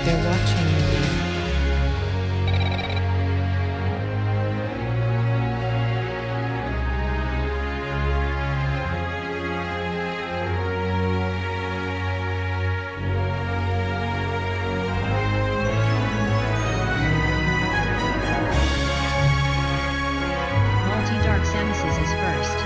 They're watching you. Multi-Dark Samuses is first.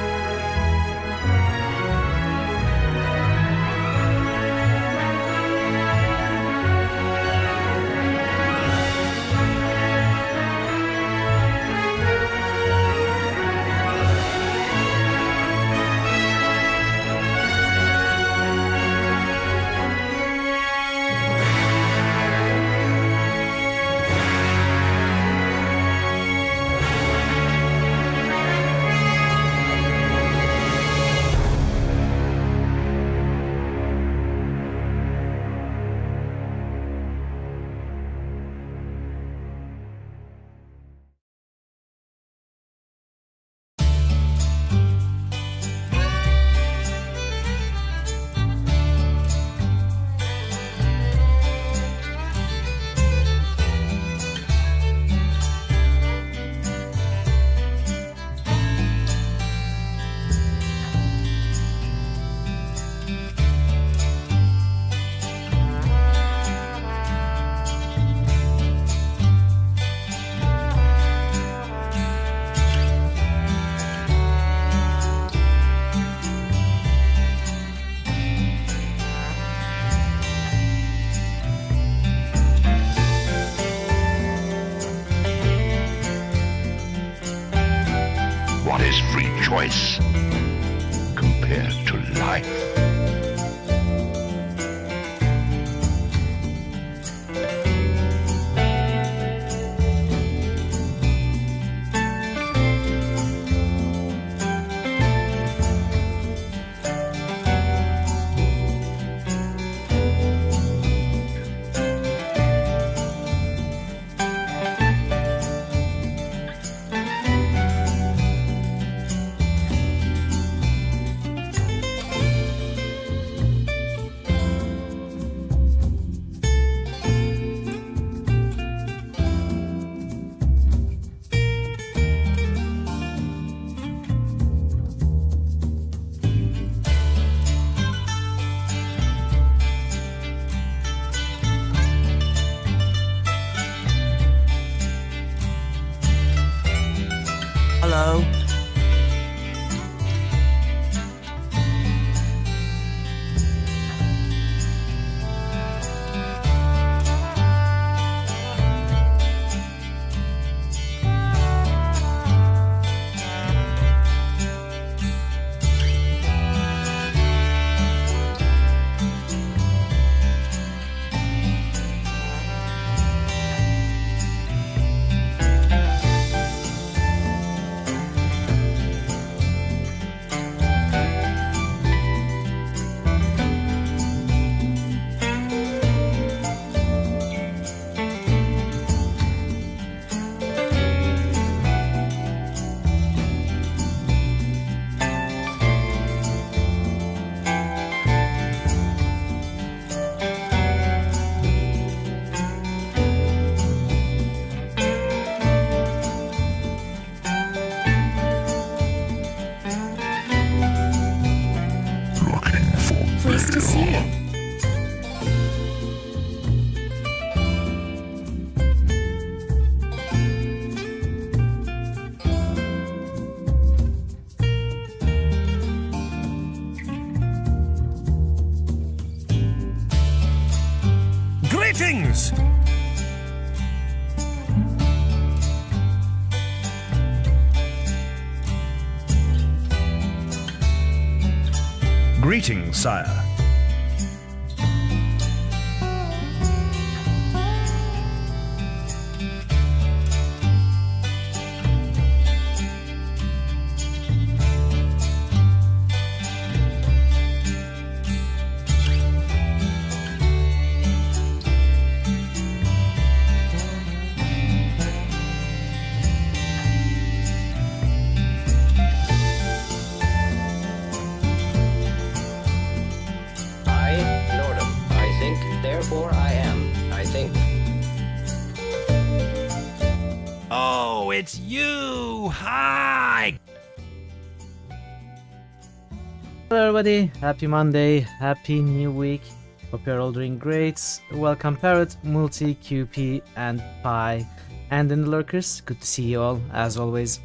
What is free choice compared to life? Hello? Pleased to see you. Greetings! Greetings, sire. it's you! Hi! Hello everybody, happy Monday, happy new week. Hope you're all doing great. Welcome Parrot, Multi, QP, and Pi, and in the lurkers. Good to see you all, as always.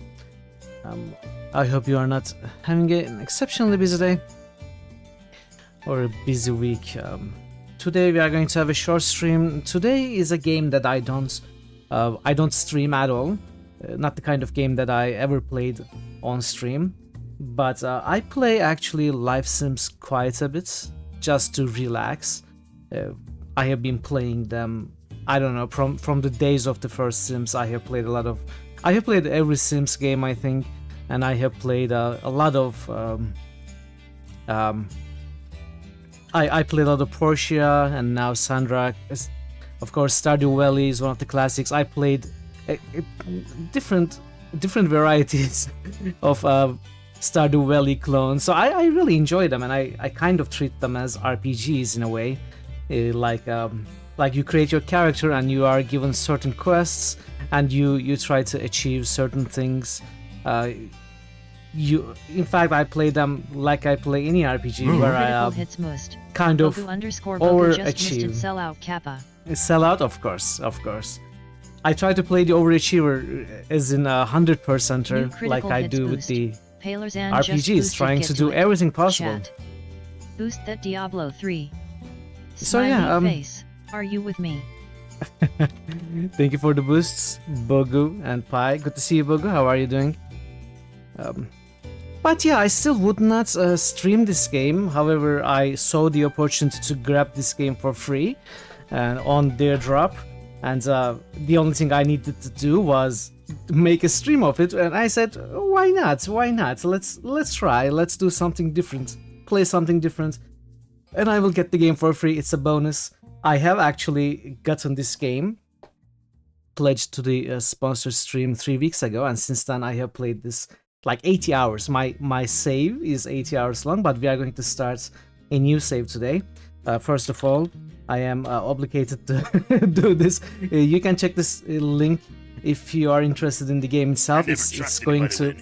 I hope you are not having an exceptionally busy day or a busy week. Today we are going to have a short stream. Today is a game that I don't stream at all. Not the kind of game that I ever played on stream. But I play actually live sims quite a bit, just to relax. I have been playing them, I don't know, from the days of the first Sims. I have played every Sims game, I think, and I have played a lot of I played a lot of Portia and now Sandrock. Of course, Stardew Valley is one of the classics. I played different varieties of Stardew Valley clones, so I really enjoy them, and I kind of treat them as RPGs in a way. Like you create your character and you are given certain quests and you try to achieve certain things. In fact, I play them like I play any RPG, where I kind of overachieve. Sellout, of course. I try to play the overachiever as in 100%er, like I do with the RPGs, trying to do everything possible. Boost that Diablo 3. So yeah, face. Are you with me? Thank you for the boosts, Bogu and Pi. Good to see you, Bogu. How are you doing? But yeah, I still would not stream this game. However, I saw the opportunity to grab this game for free on their drop, and the only thing I needed to do was make a stream of it, and I said, why not? Let's try. Let's do something different. Play something different, and I will get the game for free. It's a bonus. I have actually gotten this game pledged to the sponsor stream 3 weeks ago, and since then I have played this like 80 hours. My save is 80 hours long, but we are going to start a new save today. First of all, I am obligated to do this. You can check this link if you are interested in the game itself. It's going to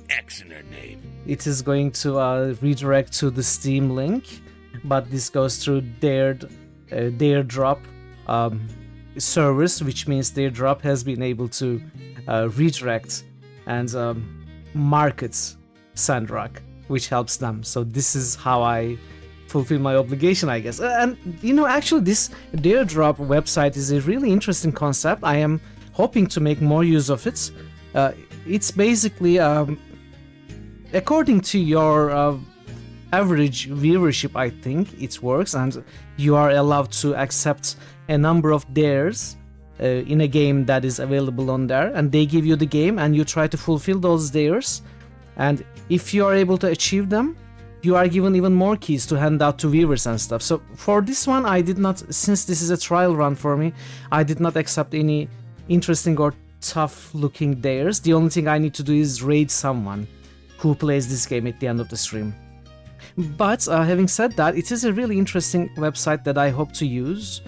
it is going to redirect to the Steam link, but this goes through their drop service, which means their drop has been able to redirect and market Sandrock, which helps them. So this is how I fulfill my obligation, I guess. And you know, actually their drop website is a really interesting concept. I am hoping to make more use of it. It's basically according to your average viewership, I think it works, and you are allowed to accept a number of dares in a game that is available on there, and they give you the game and you try to fulfill those dares, and if you are able to achieve them, you are given even more keys to hand out to viewers and stuff. So for this one, I did not, since this is a trial run for me, I did not accept any interesting or tough looking dares. The only thing I need to do is raid someone who plays this game at the end of the stream. But having said that, it is a really interesting website that I hope to use.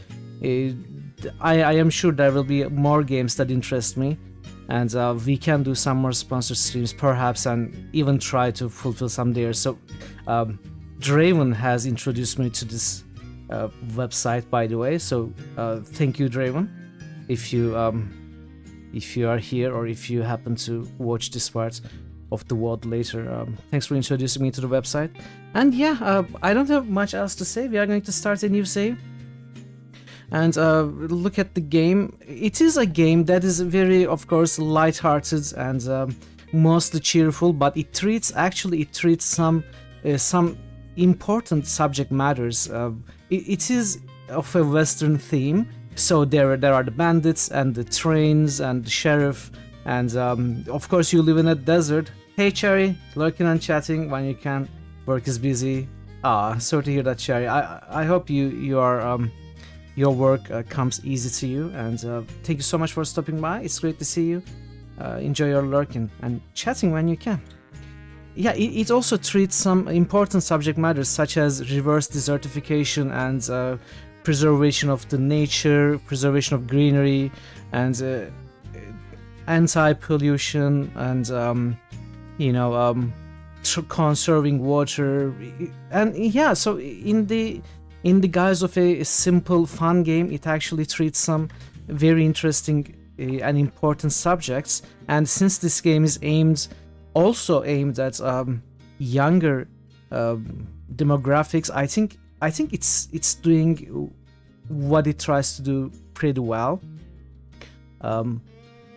I am sure there will be more games that interest me, and we can do some more sponsored streams perhaps, and even try to fulfill some dares. So Draven has introduced me to this website, by the way, so thank you, Draven, if you are here or if you happen to watch this part of the WOD later. Thanks for introducing me to the website. And yeah, I don't have much else to say. We are going to start a new save and look at the game. It is a game that is very, of course, light-hearted and mostly cheerful, but it treats some important subject matters. It is of a Western theme, so there are the bandits and the trains and the sheriff, and of course you live in a desert. Hey Cherry, lurking and chatting when you can. Work is busy. Sorry to hear that, Cherry. I hope you are your work comes easy to you, and thank you so much for stopping by. It's great to see you. Enjoy your lurking and chatting when you can. Yeah, it also treats some important subject matters such as reverse desertification and preservation of the nature, preservation of greenery, and anti-pollution and you know, conserving water, and yeah. So in the guise of a simple fun game, it actually treats some very interesting and important subjects. And since this game is also aimed at younger demographics, I think it's doing what it tries to do pretty well.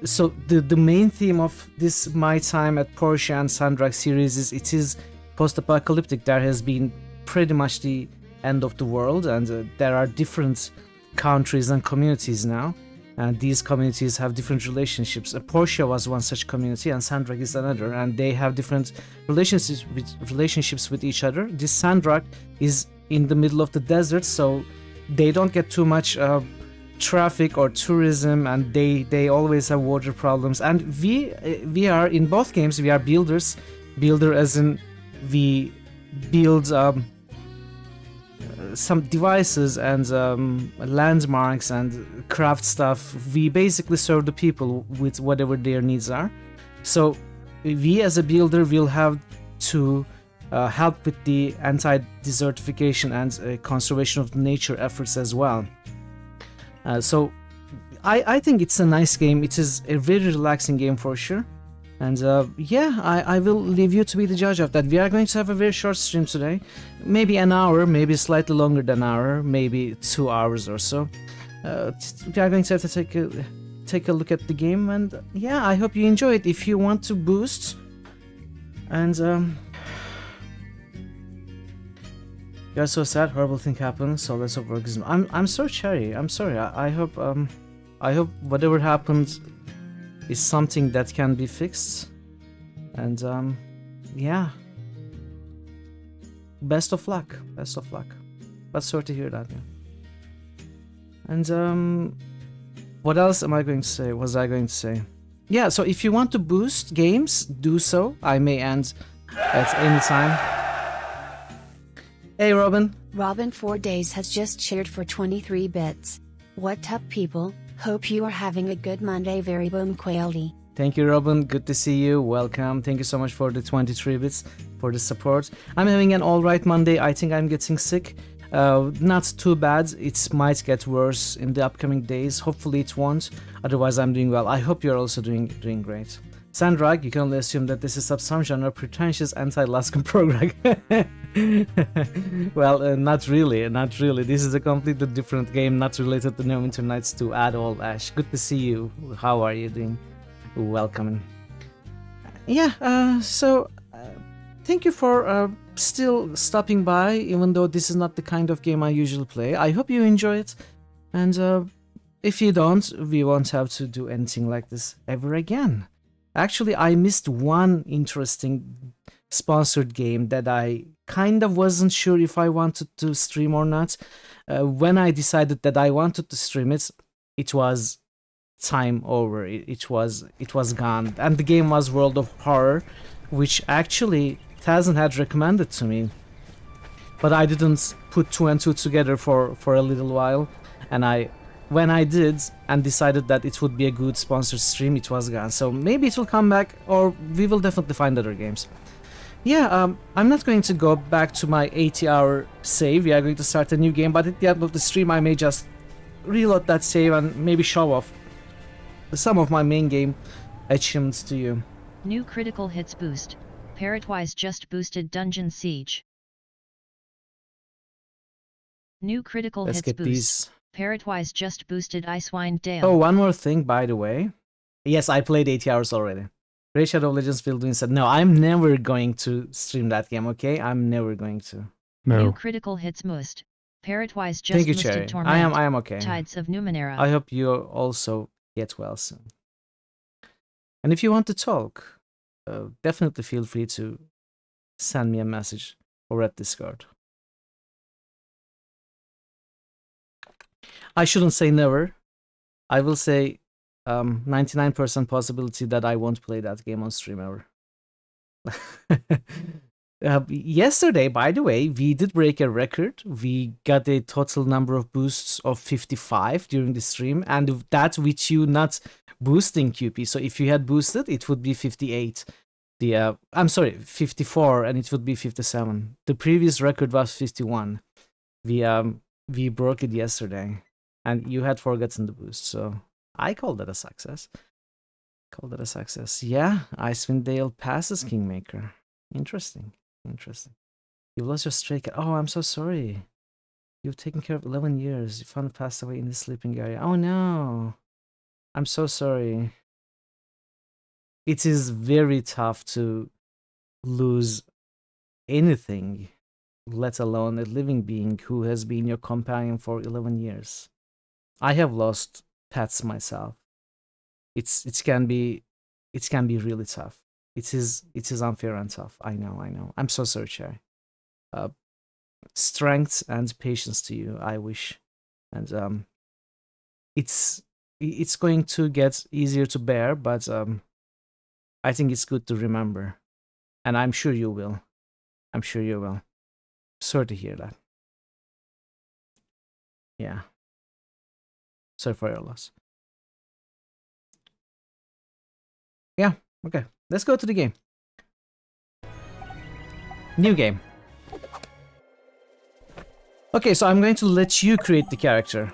So the main theme of this My Time at Porsche and Sandrock series is it is post-apocalyptic. There has been pretty much the end of the world, and there are different countries and communities now, and these communities have different relationships. Porsche was one such community, and Sandrock is another, and they have different relationships with each other. This Sandrock is in the middle of the desert, so they don't get too much traffic or tourism, and they always have water problems. And we are in both games, we are builders. Builder as in we build some devices and landmarks and craft stuff. We basically serve the people with whatever their needs are. So we as a builder will have to help with the anti-desertification and conservation of nature efforts as well. So I think it's a nice game. It is a very relaxing game for sure. And yeah, I will leave you to be the judge of that. We are going to have a very short stream today. Maybe an hour, maybe slightly longer than an hour, maybe 2 hours or so. We are going to have to take a look at the game, and yeah, I hope you enjoy it. If you want to boost, and you're so sad, horrible thing happened, so let's hope work is. I'm so cherry. I'm sorry. I hope whatever happened is something that can be fixed, and yeah, best of luck. But sorry to hear that. Yeah. And what else am I going to say? Was I going to say? Yeah. So if you want to boost games, do so. I may end at any time. Hey, Robin. Robin 4 Days has just cheered for 23 bits. What up, people? Hope you are having a good Monday. Very boom quality. Thank you, Robin. Good to see you. Welcome. Thank you so much for the 23 bits, for the support. I'm having an alright Monday. I think I'm getting sick. Not too bad. It might get worse in the upcoming days. Hopefully it won't. Otherwise, I'm doing well. I hope you're also doing great. Sandrock, you can only assume that this is some genre pretentious anti-Laskin program. Well, not really. This is a completely different game, not related to Neverwinter Nights 2 at all. Ash, good to see you. How are you doing? Welcome. Yeah, so thank you for still stopping by, even though this is not the kind of game I usually play. I hope you enjoy it, and if you don't, we won't have to do anything like this ever again. Actually, I missed one interesting sponsored game that I kind of wasn't sure if I wanted to stream or not. When I decided that I wanted to stream it, it was time over. It was gone. And the game was World of Horror, which actually Tazen had recommended to me. But I didn't put 2 and 2 together for a little while, and when I did and decided that it would be a good sponsored stream, it was gone. So maybe it will come back, or we will definitely find other games. Yeah, I'm not going to go back to my 80-hour save. We are going to start a new game, but at the end of the stream I may just reload that save and maybe show off some of my main game achievements to you. New critical hits boost. Parrotwise just boosted Dungeon Siege. New critical Let's hits get boost. These. Parrotwise just boosted Icewind Dale. Oh, one more thing, by the way. Yes, I played 80 hours already. Great Shadow of Legends Field doing said, no, I'm never going to stream that game, okay? I'm never going to. New No. critical hits must. Parrotwise just Thank you, boosted Cherry. Torment. I am okay. Tides of Numenera. I hope you also get well soon. And if you want to talk, definitely feel free to send me a message or at Discord. I shouldn't say never. I will say 99% possibility that I won't play that game on stream ever. Yesterday, by the way, we did break a record. We got a total number of boosts of 55 during the stream, and that with you not boosting QP. So if you had boosted, it would be 58. I'm sorry, 54, and it would be 57. The previous record was 51. We broke it yesterday, and you had forgotten the boost, so I call that a success. Yeah, Icewind Dale passes Kingmaker. Interesting. You lost your stray cat. Oh, I'm so sorry. You've taken care of 11 years. You found it passed away in the sleeping area. Oh no. I'm so sorry. It is very tough to lose anything, let alone a living being who has been your companion for 11 years. I have lost pets myself. It can be really tough. It is unfair and tough. I know. I'm so sorry, Cherry. Strength and patience to you, I wish. And it's going to get easier to bear, but I think it's good to remember. And I'm sure you will. Sorry to hear that. Yeah. Sorry for your loss. Yeah, okay. Let's go to the game. New game. Okay, so I'm going to let you create the character.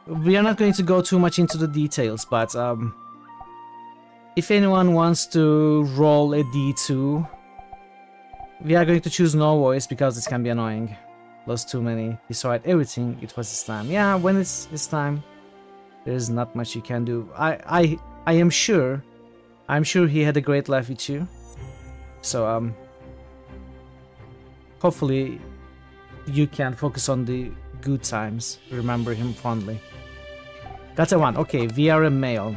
We are not going to go too much into the details, but if anyone wants to roll a D2, we are going to choose no voice because this can be annoying. Lost too many, destroyed everything, it was his time. Yeah, when it's his time, there is not much you can do. I am sure he had a great life with you. So hopefully you can focus on the good times, remember him fondly. That's a one. Okay, we are a male.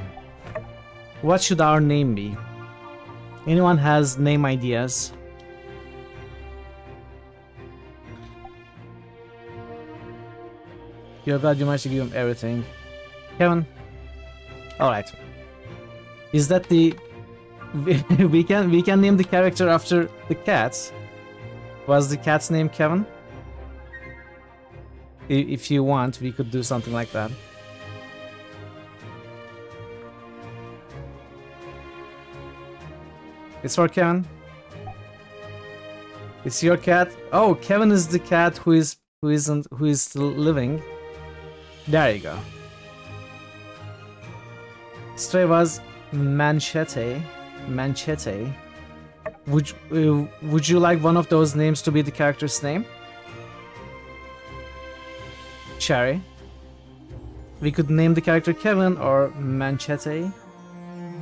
What should our name be? Anyone has name ideas? You're glad you managed to give him everything. Kevin? Alright. Is that the... we can name the character after the cat. Was the cat's name Kevin? If you want, we could do something like that. It's for Kevin. It's your cat. Oh, Kevin is the cat who is still living. There you go. Stray was Manchete. Would you like one of those names to be the character's name? Cherry. We could name the character Kevin or Manchete.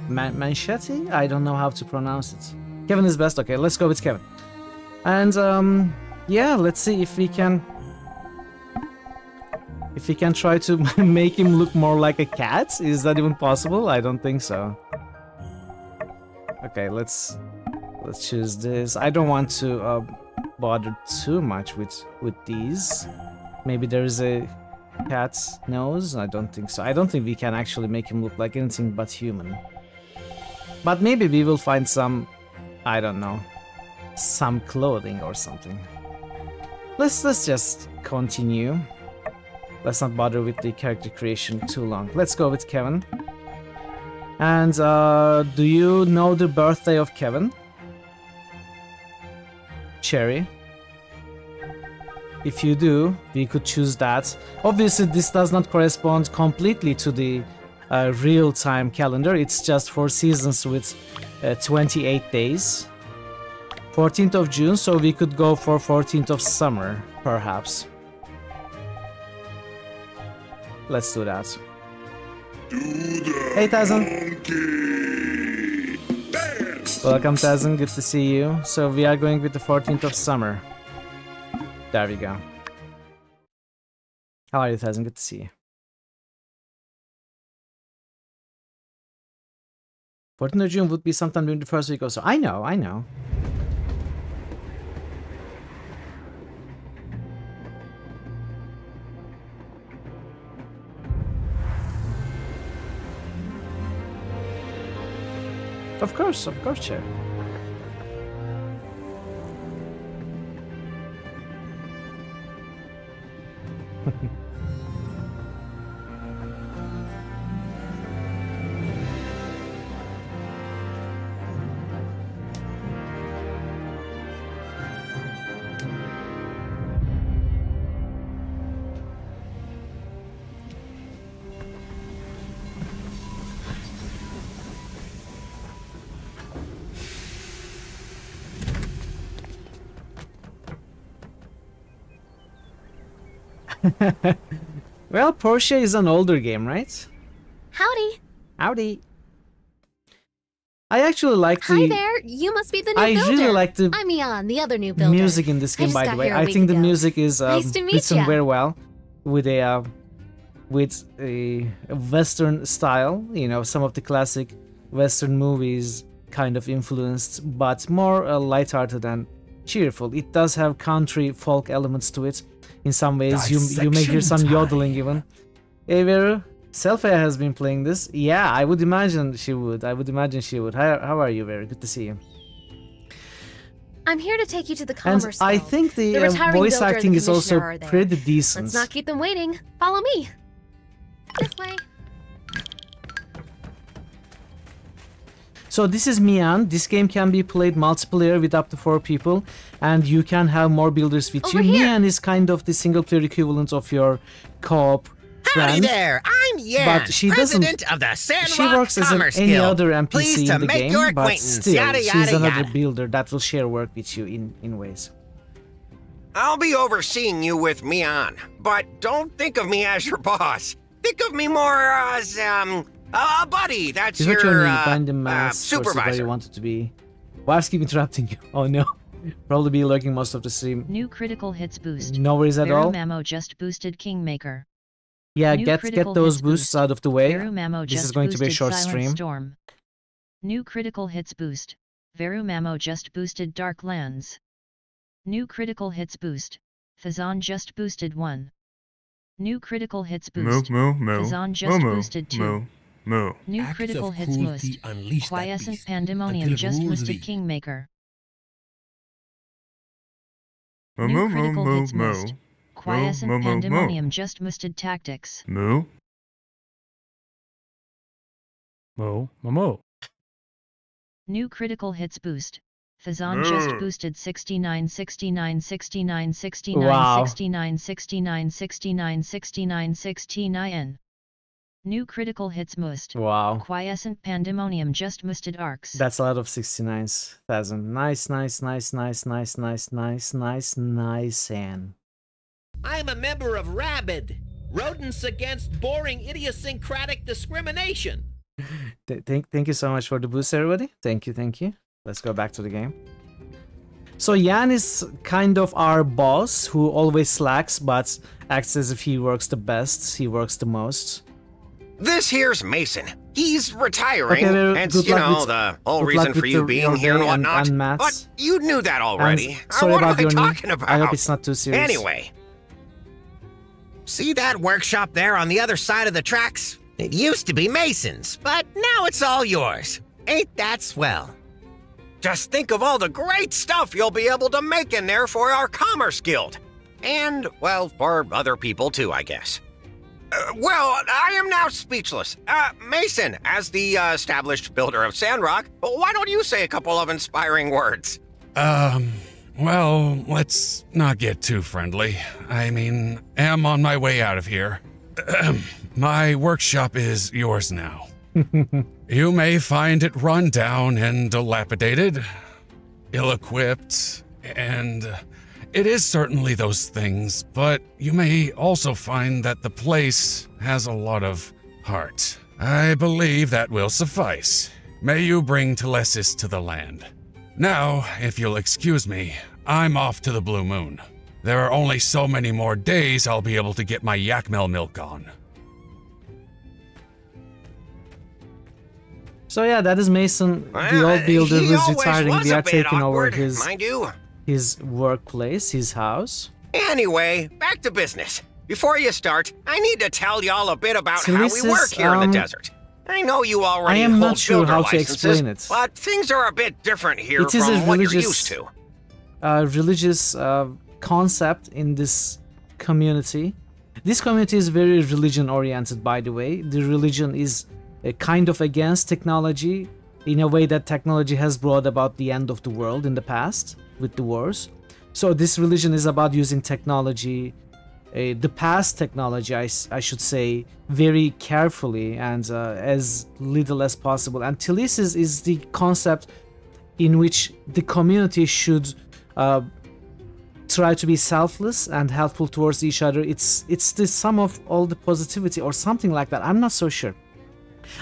Manchete? I don't know how to pronounce it. Kevin is best. Okay, let's go with Kevin. And yeah, let's see if we can try to make him look more like a cat. Is that even possible? I don't think so. Okay, let's choose this. I don't want to bother too much with these. Maybe there's a cat's nose. I don't think so. I don't think we can actually make him look like anything but human. But maybe we will find some, I don't know, some clothing or something. Let's just continue. Let's not bother with the character creation too long. Let's go with Kevin. And do you know the birthday of Kevin? Cherry. If you do, we could choose that. Obviously, this does not correspond completely to the real-time calendar. It's just 4 seasons with 28 days. 14th of June, so we could go for 14th of summer, perhaps. Let's do that. Hey, Tazen. Welcome, Tazen. Good to see you. So we are going with the 14th of summer. There we go. How are you, Tazen? Good to see you. 14th of June would be sometime during the first week or so. I know. Of course, Chair. Well, Portia is an older game, right? Howdy. Howdy. I actually like the... Hi there. You must be the new builder. I really like the I'm Ian, the other new builder. music in this game, just by got the way. here a I week think the ago. music is Nice to meet written ya. very well with a Western style. You know, some of the classic Western movies kind of influenced, but more lighthearted and cheerful. It does have country folk elements to it. In some ways, you may hear some yodeling even. Hey, Veru, Selfia has been playing this. Yeah, I would imagine she would. How are you, Veru? Good to see you. I'm here to take you to the And Commerce I Guild. think the retiring voice builder and acting the is also commissioner are there. pretty decent. Let's not keep them waiting. Follow me. This way. So this is Mian. This game can be played multiplayer with up to 4 people, and you can have more builders with Over you. here. Mian is kind of the single-player equivalent of your co-op Howdy friend. there, I'm Yan, But she doesn't- president of the Sandrock She works as Commerce any Guild. other NPC Pleased in to the make game, your but acquaintance. still, Yada, she's yada, another yada. builder that will share work with you in ways. I'll be overseeing you with Mian, but don't think of me as your boss. Think of me more as, a buddy. That's Is your, what you need find the mass where you supervisor. want it to be. Wives keep interrupting you. Oh no. Probably be lurking most of the stream. New critical hits boost. No worries at all. Veru Mamo just boosted Kingmaker. Yeah, New get critical those hits boosts boost. out of the way. Veru Mamo This just is going to be a boosted short Silent stream. Storm. New critical hits boost. Veru Mamo just boosted Dark Lands. New critical hits boost. Fazan just boosted 1. New critical hits boost. Fazan just boosted 2. New Acts critical of hits cruelty boost. unleash that Quiescent beast Pandemonium until it just rules boosted thee. Kingmaker. New critical hits boost. Quiescent Pandemonium just boosted Tactics. New critical hits boost. Fazan just boosted 69, 69, 69, 69, Wow. 69, 69, 69, 69, 69. New critical hits boost. Wow. Quiescent Pandemonium just boosted Arcs. That's a lot of 69,000. Nice, and I'm a member of Rabid, Rodents Against Boring Idiosyncratic Discrimination. Thank you so much for the boost, everybody. Thank you. Let's go back to the game. So Yan is kind of our boss who always slacks but acts as if he works the best, he works the most. This here's Mason. He's retiring, Okay, well, hence, good you luck know, with- the whole good reason luck for with you your being here and day whatnot. and maths. But you knew that already. And sorry What about am I your knee. talking about? I hope it's not too serious. Anyway, see that workshop there on the other side of the tracks? It used to be Mason's, but now it's all yours. Ain't that swell? Just think of all the great stuff you'll be able to make in there for our Commerce Guild. And, well, for other people too, I guess. Well, I am now speechless. Mason, as the established builder of Sandrock, why don't you say a couple of inspiring words? Well, let's not get too friendly. I mean, am on my way out of here. My workshop is yours now. You may find it run down and dilapidated, ill-equipped, and it is certainly those things, but you may also find that the place has a lot of heart. I believe that will suffice. May you bring Telesis to the land. Now, if you'll excuse me, I'm off to the Blue Moon. There are only so many more days I'll be able to get my Yakmel milk on. So yeah, that is Mason, the Well, old builder he who's always retiring. was We a are bit taking over awkward, mind you. his workplace, his house. Anyway, back to business. Before you start, I need to tell y'all a bit about how we Telesis, work here in the desert. I know you already I am hold not sure builder how to licenses, explain it. but things are a bit different here It is a from what you're religious- used to. Religious concept in this community This community is very religion oriented, by the way. The religion is kind of against technology in a way that technology has brought about the end of the world in the past with the wars. So this religion is about using technology, the past technology, I should say, very carefully and as little as possible. And telesis is the concept in which the community should try to be selfless and helpful towards each other. It's the sum of all the positivity or something like that. I'm not so sure.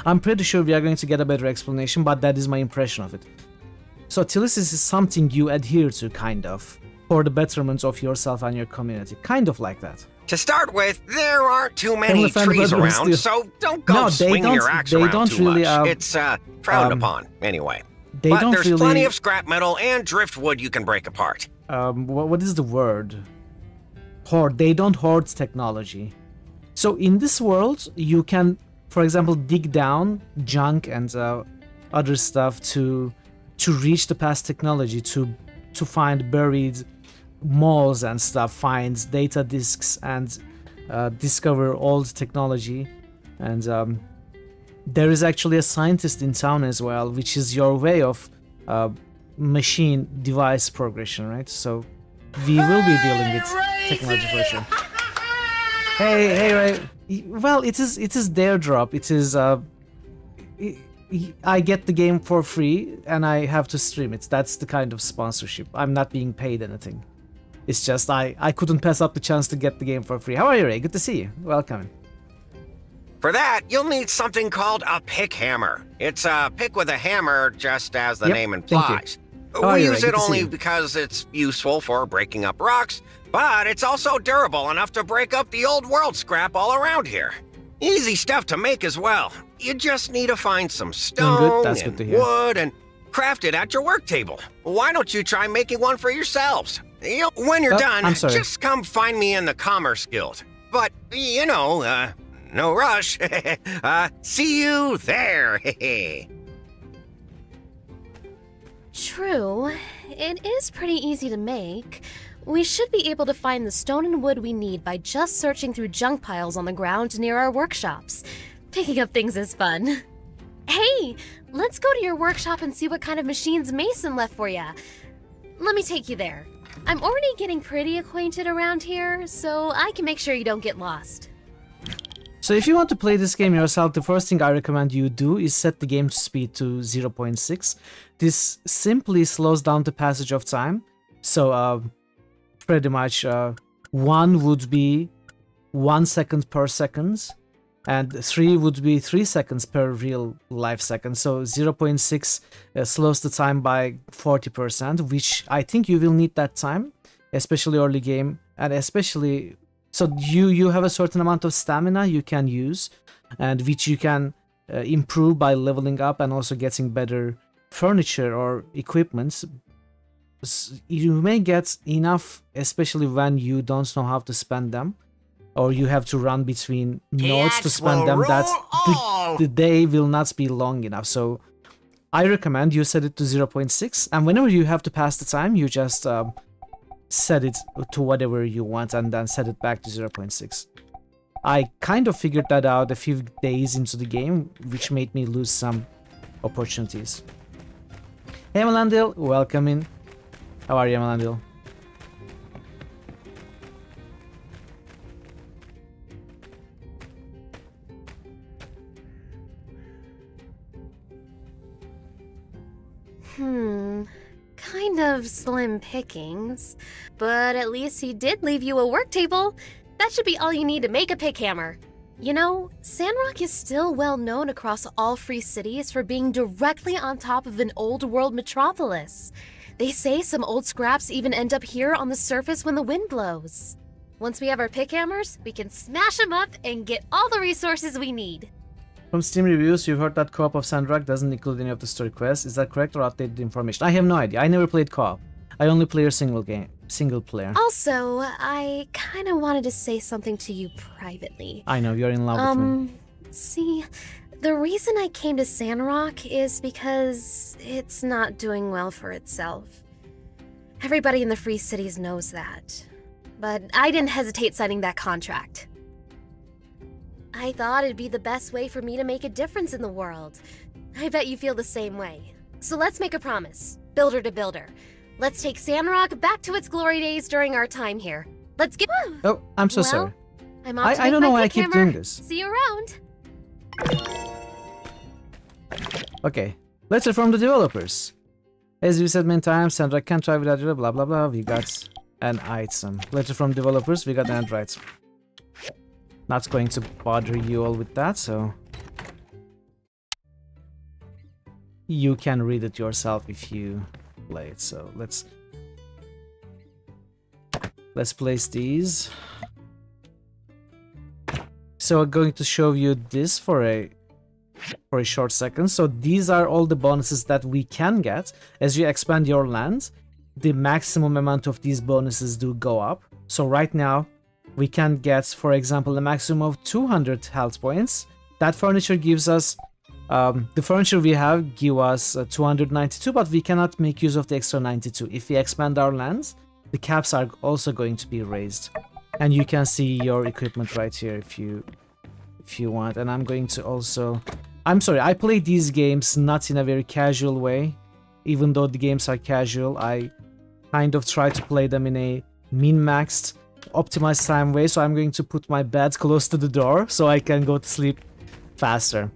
I'm pretty sure we are going to get a better explanation, but that is my impression of it. So telesis is something you adhere to, kind of, for the betterment of yourself and your community. Kind of like that. To start with, there aren't too many trees around, so don't go swinging your axe around too much. It's frowned upon, anyway. But there's plenty of scrap metal and driftwood you can break apart. What is the word? Hoard. They don't hoard technology. So in this world, you can, for example, dig down junk and other stuff to reach the past technology, to find buried malls and stuff, find data disks and discover old technology. And there is actually a scientist in town as well, which is your way of machine device progression, right? So we will be dealing with technology for sure. Hey Ray. Well, it is their drop. It is I get the game for free and I have to stream it. That's the kind of sponsorship. I'm not being paid anything. It's just I couldn't pass up the chance to get the game for free. How are you, Ray? Good to see you. Welcome. For that, you'll need something called a pick hammer. It's a pick with a hammer, just as the name implies. We use it only because it's useful for breaking up rocks, but it's also durable enough to break up the old world scrap all around here. Easy stuff to make as well. You just need to find some stone and wood and craft it at your work table. Why don't you try making one for yourselves? When you're done, just come find me in the Commerce Guild. But, you know, no rush. See you there. True. It is pretty easy to make. We should be able to find the stone and wood we need by just searching through junk piles on the ground near our workshops. Picking up things is fun. Hey, let's go to your workshop and see what kind of machines Mason left for ya. Let me take you there. I'm already getting pretty acquainted around here, so I can make sure you don't get lost. So if you want to play this game yourself, the first thing I recommend you do is set the game speed to 0.6. This simply slows down the passage of time. So pretty much 1 would be 1 second per second, and 3 would be 3 seconds per real life second. So 0.6 slows the time by 40%, which I think you will need that time, especially early game, and especially so you have a certain amount of stamina you can use, and which you can improve by leveling up and also getting better furniture or equipment. You may get enough, especially when you don't know how to spend them, or you have to run between nodes to spend them, that the day will not be long enough. So I recommend you set it to 0.6, and whenever you have to pass the time, you just set it to whatever you want and then set it back to 0.6. I kind of figured that out a few days into the game, which made me lose some opportunities. Hey Melandil, welcome in. How are you, Melandil? Kind of slim pickings, but at least he did leave you a work table. That should be all you need to make a pick hammer. You know, Sandrock is still well known across all free cities for being directly on top of an old world metropolis. They say some old scraps even end up here on the surface when the wind blows. Once we have our pick hammers, we can smash them up and get all the resources we need. From Steam reviews, you've heard that co-op of Sandrock doesn't include any of the story quests. Is that correct or outdated information? I have no idea. I never played co-op. I only play a single player. Also, I kind of wanted to say something to you privately. I know, you're in love with me. See, the reason I came to Sandrock is because it's not doing well for itself. Everybody in the Free Cities knows that. But I didn't hesitate signing that contract. I thought it'd be the best way for me to make a difference in the world. I bet you feel the same way. So let's make a promise, builder to builder. Let's take Sandrock back to its glory days during our time here. Let's get. Oh, I'm so Well, sorry. I'm off to I make don't know my why I pick keep hammer. doing this. See you around. Okay, let's reform the developers. As you said many times, Sandrock can't try without you, blah blah blah. We got an item. Let's reform developers, we got an Android. Not going to bother you all with that, so you can read it yourself if you play it. So let's place these. So I'm going to show you this for a short second. So these are all the bonuses that we can get as you expand your land. The maximum amount of these bonuses do go up. So right now we can get, for example, a maximum of 200 health points. That furniture gives us the furniture we have give us 292, but we cannot make use of the extra 92. If we expand our lands, the caps are also going to be raised. And you can see your equipment right here if you want. And I'm going to also... I'm sorry, I play these games not in a very casual way. Even though the games are casual, I kind of try to play them in a min-maxed, optimized time way. So I'm going to put my bed close to the door so I can go to sleep faster.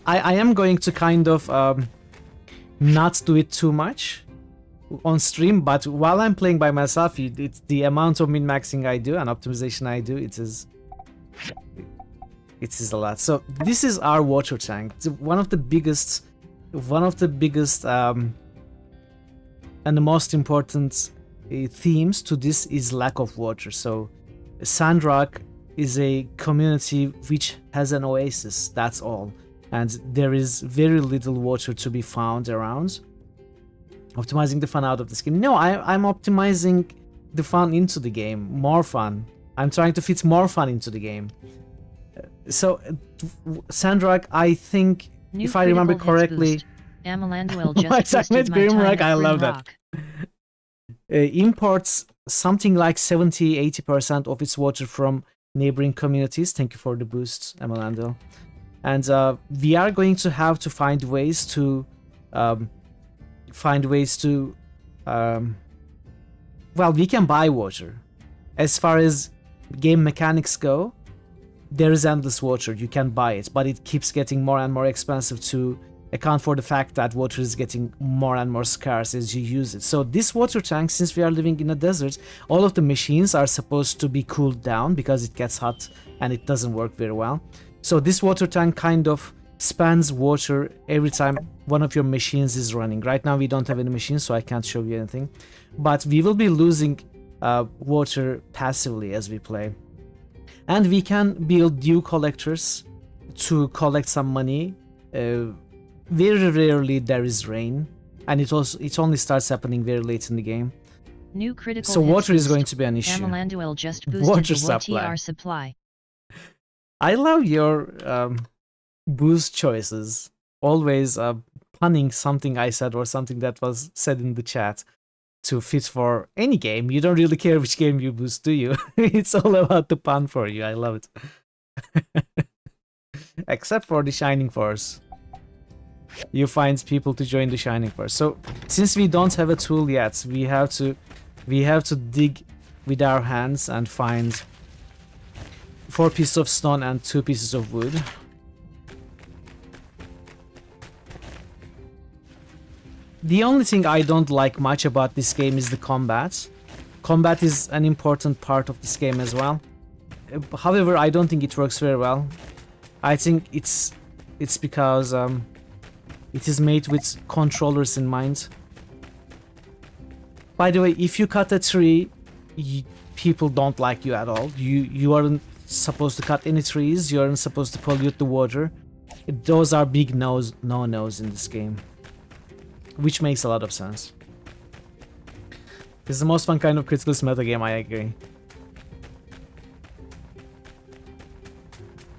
I am going to kind of not do it too much on stream, but while I'm playing by myself, it's the amount of min-maxing I do and optimization I do, it is a lot. So this is our water tank. It's one of the biggest and the most important themes to this is lack of water. So Sandrock is a community which has an oasis, that's all. And there is very little water to be found around. Optimizing the fun out of this game. No, I'm optimizing the fun into the game. More fun. I'm trying to fit more fun into the game. So, Sandrock, I think, New if I remember correctly... Amalanduel just boosted my Grimrock, time I at love that. Imports something like 70-80% of its water from neighboring communities. Thank you for the boost, Amalanduel. And we are going to have to find ways to well, we can buy water. As far as game mechanics go, there is endless water. You can buy it, but it keeps getting more and more expensive to account for the fact that water is getting more and more scarce as you use it. So this water tank, since we are living in a desert, all of the machines are supposed to be cooled down because it gets hot and it doesn't work very well. So this water tank kind of spans water every time one of your machines is running. Right now we don't have any machines, so I can't show you anything. But we will be losing water passively as we play. And we can build dew collectors to collect some money. Very rarely there is rain, and it only starts happening very late in the game. New critical so water is boost. going to be an issue. Amalanduel just boosted Water the supply. WTR supply. I love your boost choices. Always punning something I said or something that was said in the chat to fit for any game. You don't really care which game you boost, do you? It's all about the pun for you. I love it. Except for the Shining Force. You find people to join the Shining Force. So since we don't have a tool yet, we have to dig with our hands and find 4 pieces of stone and 2 pieces of wood. The only thing I don't like much about this game is the combat. Combat is an important part of this game as well. However, I don't think it works very well. I think it's because it is made with controllers in mind. By the way, if you cut a tree, people don't like you at all. You aren't supposed to cut any trees. You aren't supposed to pollute the water. Those are big no-nos in this game, which makes a lot of sense. This is the most fun kind of criticalist meta game, I agree.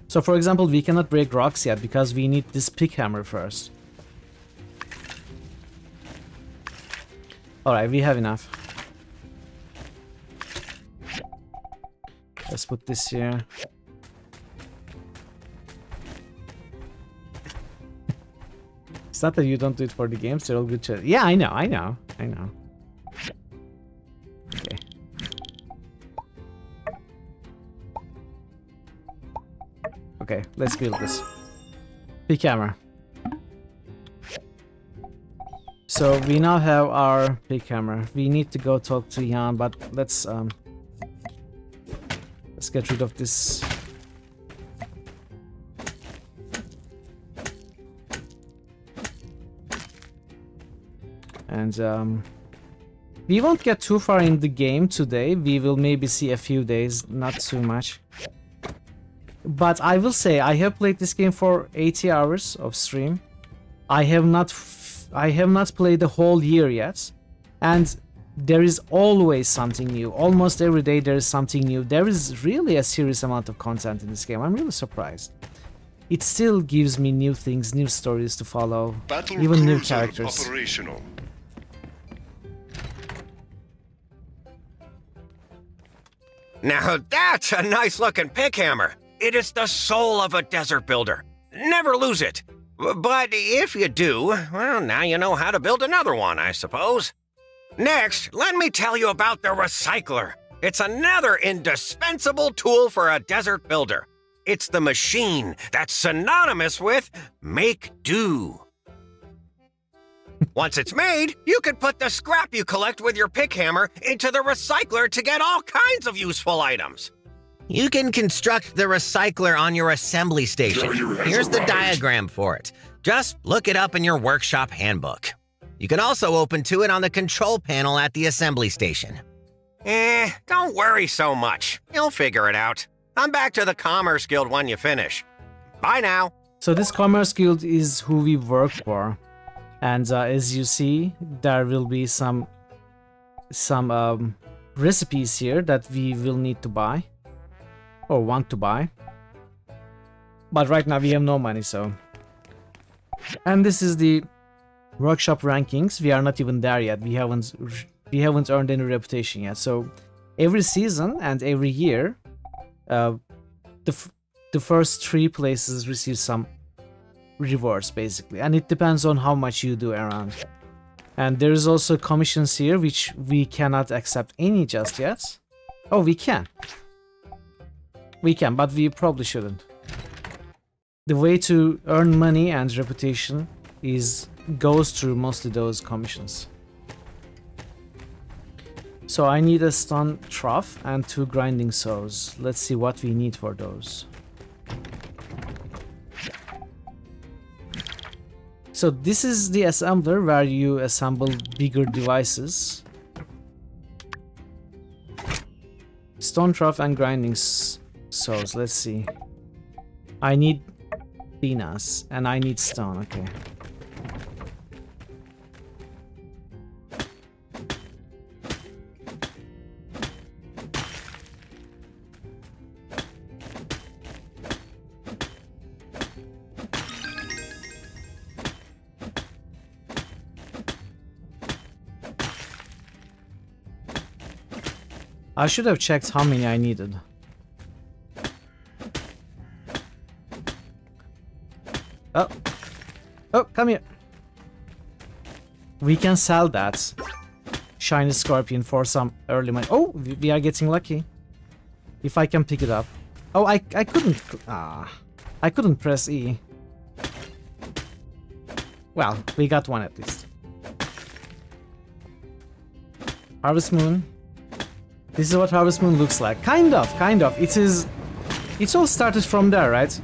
So for example, we cannot break rocks yet because we need this pick hammer first. Alright, we have enough. Let's put this here. It's not that you don't do it for the games, they're all good. Yeah, I know. Okay. Okay, let's build this. Big camera. So we now have our big camera. We need to go talk to Jan, but let's get rid of this. And we won't get too far in the game today. We will maybe see a few days, not too much. But I will say I have played this game for 80 hours of stream. I have not played the whole year yet, and there is always something new. Almost every day there is something new. There is really a serious amount of content in this game. I'm really surprised. It still gives me new things, new stories to follow, even new characters. Operational. Now that's a nice looking pickhammer. It is the soul of a desert builder. Never lose it. But if you do, well, now you know how to build another one, I suppose. Next, let me tell you about the recycler. It's another indispensable tool for a desert builder. It's the machine that's synonymous with make do. Once it's made, you can put the scrap you collect with your pickhammer into the recycler to get all kinds of useful items. You can construct the recycler on your assembly station. Here's the diagram for it. Just look it up in your workshop handbook. You can also open to it on the control panel at the assembly station. Don't worry so much. You'll figure it out. Come back to the Commerce Guild when you finish. Bye now. So this Commerce Guild is who we work for. And as you see, there will be some recipes here that we will need to buy. Or want to buy. But right now we have no money, so... And this is the workshop rankings. We are not even there yet. We haven't earned any reputation yet. So every season and every year, the first 3 places receive some rewards, basically, and it depends on how much you do around. And there is also commissions here, which we cannot accept any just yet. Oh, we can, but we probably shouldn't. The way to earn money and reputation goes through mostly those commissions. So I need a stone trough and 2 grinding saws. Let's see what we need for those. So this is the assembler where you assemble bigger devices. Stone trough and grinding saws. Let's see. I need Venus and I need stone. Okay. I should have checked how many I needed. Oh, come here. We can sell that shiny scorpion for some early money. Oh, we are getting lucky. If I can pick it up. Oh, I couldn't. I couldn't press E. Well, we got one at least. Harvest Moon. This is what Harvest Moon looks like. Kind of. It all started from there, right?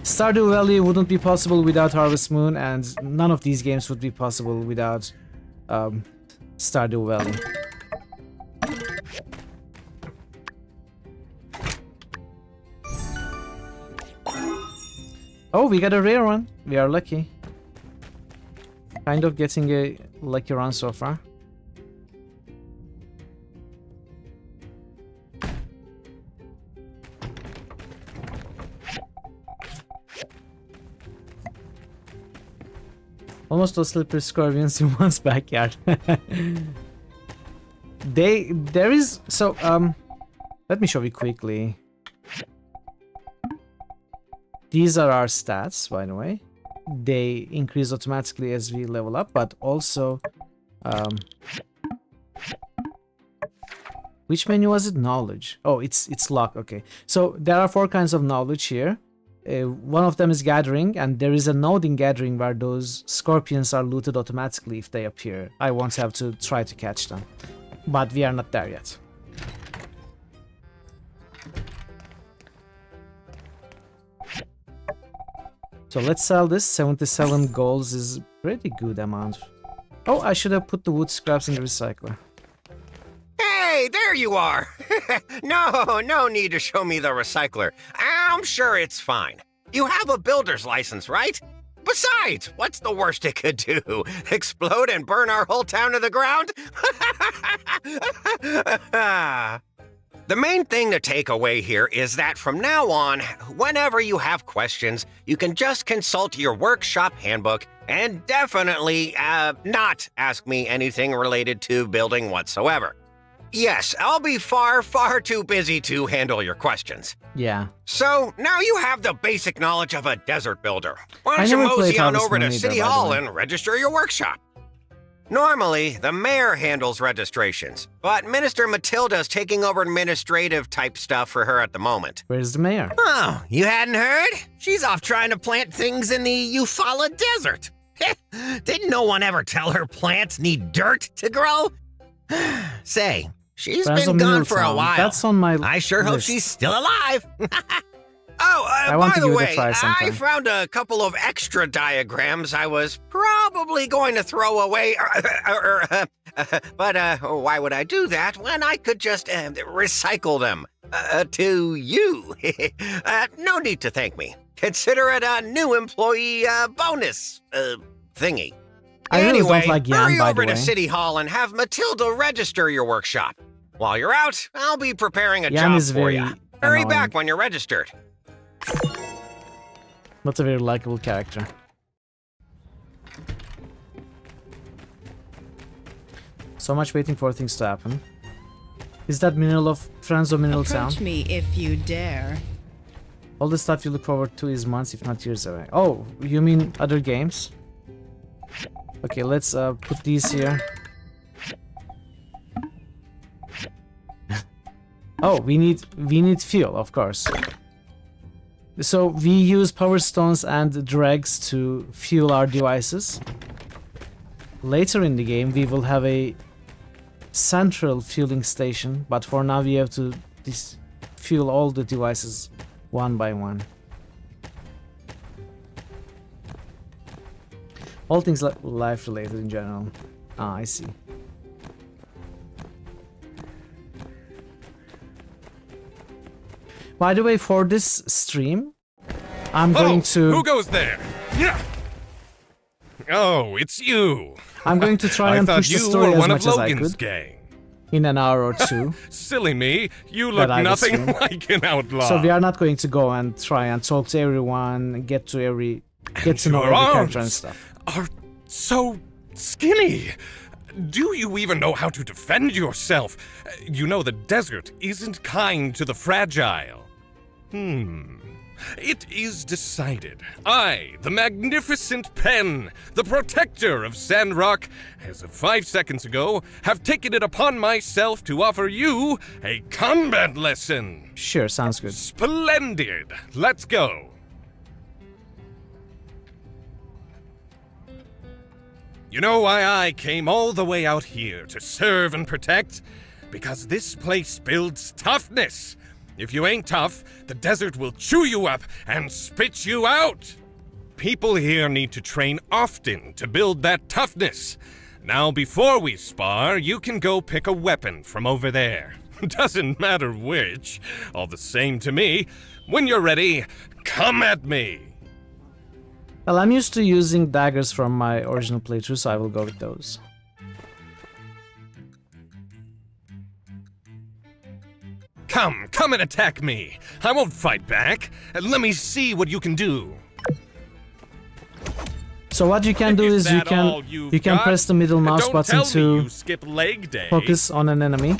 Stardew Valley wouldn't be possible without Harvest Moon, and none of these games would be possible without Stardew Valley. Oh, we got a rare one. We are lucky. Kind of getting a lucky run so far. Almost all slippery scorpions in one's backyard. There is, so, let me show you quickly. These are our stats, by the way. They increase automatically as we level up, but also, which menu was it? Knowledge. Oh, it's luck. Okay. So there are 4 kinds of knowledge here. One of them is gathering, and there is a node in gathering where those scorpions are looted automatically if they appear. I won't have to try to catch them, but we are not there yet. So let's sell this. 77 golds is pretty good amount. Oh, I should have put the wood scraps in the recycler. Hey, there you are! No need to show me the recycler. I'm sure it's fine. You have a builder's license, right? Besides, what's the worst it could do? Explode and burn our whole town to the ground? The main thing to take away here is that from now on, whenever you have questions, you can just consult your workshop handbook and definitely not ask me anything related to building whatsoever. Yes, I'll be far too busy to handle your questions. Yeah. So, now you have the basic knowledge of a desert builder. Why don't you mosey on over to City Hall and register your workshop? Normally, the mayor handles registrations, but Minister Matilda's taking over administrative type stuff for her at the moment. Where's the mayor? Oh, you hadn't heard? She's off trying to plant things in the Eufaula Desert. Didn't no one ever tell her plants need dirt to grow? Say, she's been gone for a while. That's on my I sure hope she's still alive. I want by to the give way, it a try sometime. I found a couple of extra diagrams I was probably going to throw away. But why would I do that when I could just recycle them to you? No need to thank me. Consider it a new employee bonus thingy. I really don't like Jan, hurry by over the way. to City Hall and have Matilda register your workshop. While you're out, I'll be preparing a Jan job is for very you. Hurry annoying. back when you're registered. Not a very likable character. So much waiting for things to happen. Is that Mineral of Friends of Mineral Town? Approach me if you dare. All the stuff you look forward to is months, if not years away. Oh, you mean other games? Okay, let's put these here. Oh, we need fuel, of course. So we use power stones and dregs to fuel our devices. Later in the game, we will have a central fueling station, but for now we have to fuel all the devices one by one. All things life related in general. Ah, I see. By the way, for this stream, I'm going to... Who goes there? Yeah. Oh, it's you. I'm going to try and push the story as much as I could. Gang. In an hour or two. Silly me, you look nothing like an outlaw. So we are not going to go and try and talk to everyone, get to know every character and stuff. Are so skinny. Do you even know how to defend yourself? You know the desert isn't kind to the fragile. It is decided. I, the magnificent Pen, the protector of Sandrock, as of 5 seconds ago, have taken it upon myself to offer you a combat lesson. Sure, sounds good. Splendid. Let's go. You know why I came all the way out here to serve and protect? Because this place builds toughness. If you ain't tough, the desert will chew you up and spit you out. People here need to train often to build that toughness. Now, before we spar, you can go pick a weapon from over there. Doesn't matter which. All the same to me. When you're ready, come at me. Well, I'm used to using daggers from my original playthrough, so I will go with those. Come and attack me. I won't fight back. Let me see what you can do. So what you can do is you can press the middle mouse button to skip leg day. focus on an enemy,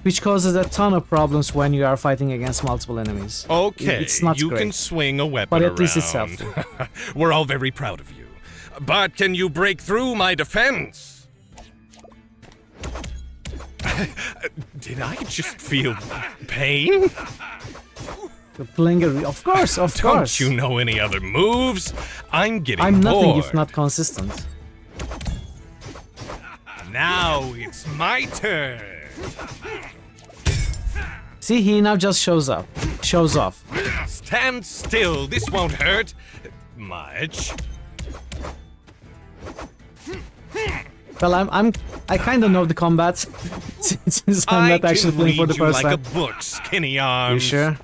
which causes a ton of problems when you are fighting against multiple enemies. Okay, it's not you great, can swing a weapon but at around. least it's helpful. We're all very proud of you. But can you break through my defense? Did I just feel pain? Of course, of course. Don't you know any other moves? I'm getting I'm bored. nothing if not consistent. Now it's my turn. See, he now just shows up. Shows off. Stand still. This won't hurt much. Well, I kind of know the combat since I'm not actually playing for the first time. I can read you like a book, skinny arms. You sure?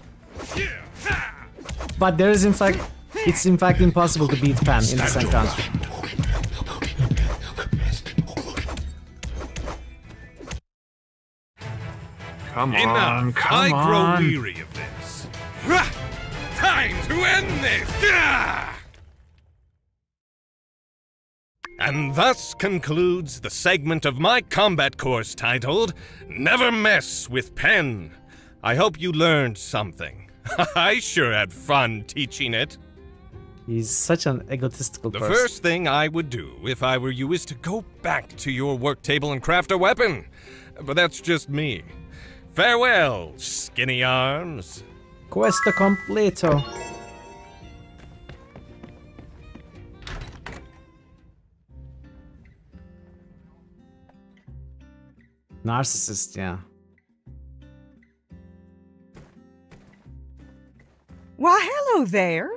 But there is it's in fact impossible to beat Pan in this encounter. Come on, I grow weary of this. Time to end this! And thus concludes the segment of my combat course titled, Never Mess with Pen. I hope you learned something. I sure had fun teaching it. He's such an egotistical person. The first thing I would do if I were you is to go back to your work table and craft a weapon. But that's just me. Farewell, skinny arms. Questo completo. Narcissist, yeah. Why, hello there.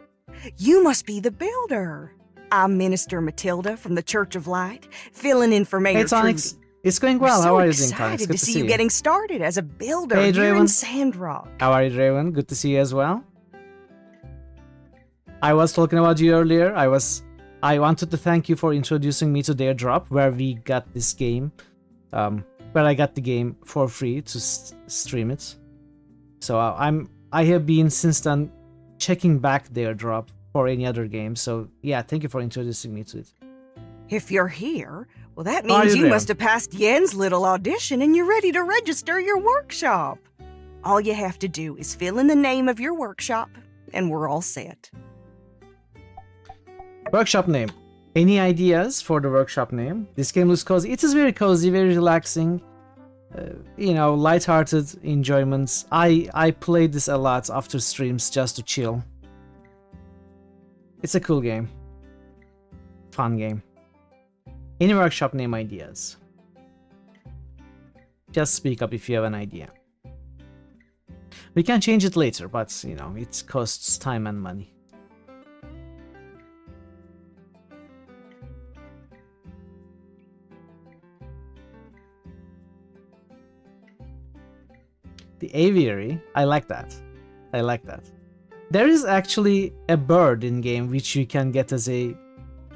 You must be the builder. I'm Minister Matilda from the Church of Light, filling in for Mayor Hey, Tonix. Trudy. It's going well. How are you doing, Tonix? Excited Good to see you getting started as a builder hey, here Draven. in Sandrock. How are you, Draven? Good to see you as well. I was talking about you earlier. I wanted to thank you for introducing me to their drop, where we got this game. Where I got the game for free to stream it. So I have been since then checking back their drop for any other game. So yeah, thank you for introducing me to it. If you're here, well, that means you must have passed Yen's little audition and you're ready to register your workshop. All you have to do is fill in the name of your workshop, and we're all set. Workshop name. Any ideas for the workshop name? This game looks cozy. It is very cozy, very relaxing. You know, light-hearted enjoyments. I played this a lot after streams just to chill. It's a cool game. Fun game. Any workshop name ideas? Just speak up if you have an idea. We can change it later, but you know, it costs time and money. The aviary, I like that. I like that. There is actually a bird in game which you can get as a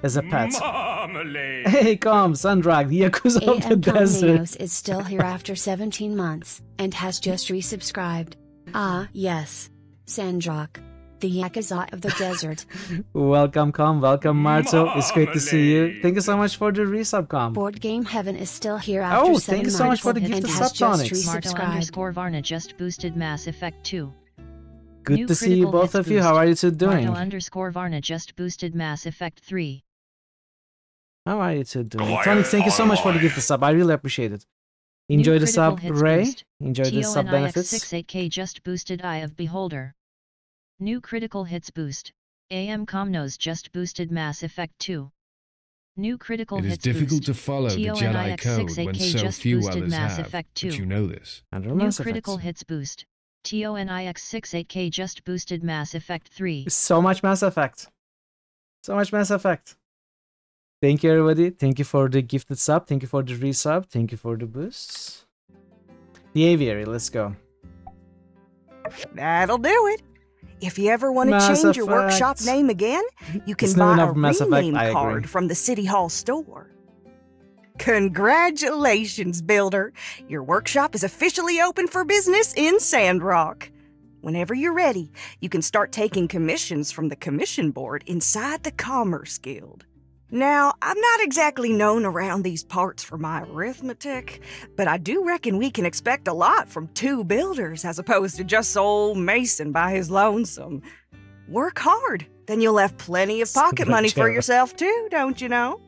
pet. Marmalade. Hey, come, Sandrock, the Yakuza of the desert. is still here after 17 months, and has just resubscribed. Ah, yes. Sandrock, the Yakuza of the desert. Welcome, Com. Welcome, Marto. It's great to see you. Thank you so much for the resub, Com. Board Game Heaven is still here after 7 months. Thank you so much for the gift and of has just Subtonics. Marto_Varna just boosted Mass Effect 2. Good New to see you, critical both hits of you. How are you two doing? Marto_Varna just boosted Mass Effect 3. How are you two doing? Tonic, thank you so much for the gift of sub. I really appreciate it. Enjoy the sub, Ray. Boost. Enjoy the sub benefits. 68K just boosted Eye of Beholder. New critical hits boost. AM Comnos just boosted Mass Effect 2. New critical hits boost. It is difficult to follow the Jedi code when so few others Mass have, Effect 2. but you know this. New critical hits boost. TONIX68K just boosted Mass Effect 3. So much Mass Effect. So much Mass Effect. Thank you, everybody. Thank you for the gifted sub. Thank you for the resub. Thank you for the boosts. The aviary, let's go. That'll do it. If you ever want to change your workshop name again, you can buy a rename card from the City Hall store. Congratulations, Builder! Your workshop is officially open for business in Sandrock. Whenever you're ready, you can start taking commissions from the commission board inside the Commerce Guild. Now, I'm not exactly known around these parts for my arithmetic, but I do reckon we can expect a lot from 2 builders as opposed to just old Mason by his lonesome. Work hard, then you'll have plenty of pocket money for yourself too, don't you know?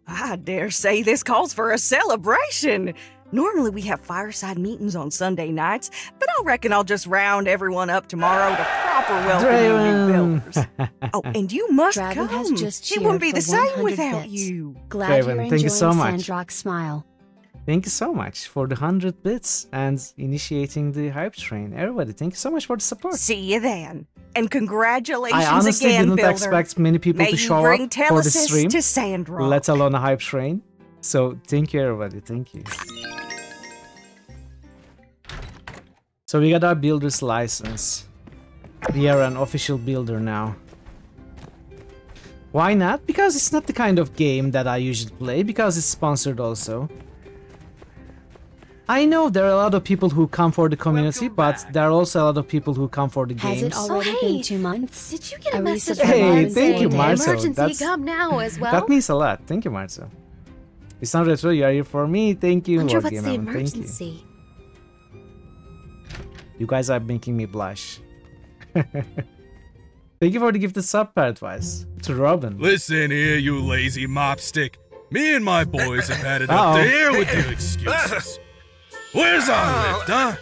I dare say this calls for a celebration. Normally we have fireside meetings on Sunday nights, but I reckon I'll just round everyone up tomorrow to proper welcome new builders. Oh, and you must Dragon come. has just It wouldn't be the same 100 without bits. you. Glad Draven, you're thank enjoying you so much. Sandrock smile. Thank you so much for the 100 bits and initiating the hype train. Everybody, thank you so much for the support. See you then. And congratulations I honestly again, didn't builder. expect many people May to you show bring up for the Telesis stream, to Sandrock. let alone a hype train. So thank you, everybody. Thank you. So we got our builder's license. We are an official builder now. Why not? Because it's not the kind of game that I usually play, because it's sponsored also. I know there are a lot of people who come for the community, but there are also a lot of people who come for the games. Has it already been 2 months? Did you get a I message resubscribed from Hey, Martin thank saying you, the Marcel. emergency That's- come now as well? That means a lot. Thank you, Marcel. It's not retro, you are here for me. Thank you, Wonder Lord what's Game the Evan. Thank you. emergency? You guys are making me blush. Thank you for the gifted sub, Paradise. To Robin. Listen here, you lazy mopstick. Me and my boys have had it up to here with your excuses. Where's our lift, huh?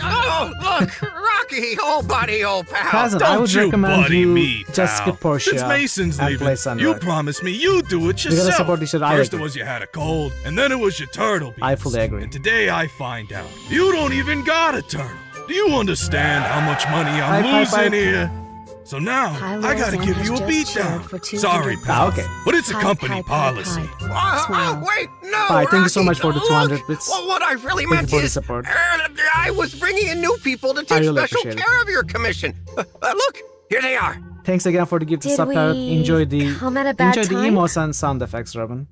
Oh, look, Rocky, old buddy, old pal. Cousin, I would Don't you recommend buddy you me, just pal. skip Portia Since Mason's and play leaving, you Sandrock. promised me you'd do it gotta yourself. support each other, I First it agree. was you had a cold, and then it was your turtle beans. I fully agree. And today I find out you don't even got a turtle. Do you understand how much money I'm Bye, losing bye, bye. here? So now, Hi, I gotta Lil give Sam you a has just shared for beatdown. 200 Sorry, bits. pal. Okay. But it's a Hi, company hi, policy. hi. Smile. Wait, no, Bye, thank you so Rocky, much for the look, 200 bits. Well, what I really Thank you meant for the is, support. I was bringing in new people to I take really special appreciate it. care of your commission. Look, here they are. Thanks again for the gifted Did sub, we Parrot. Enjoy the come at a bad enjoy the time? emotes and sound effects, Robin.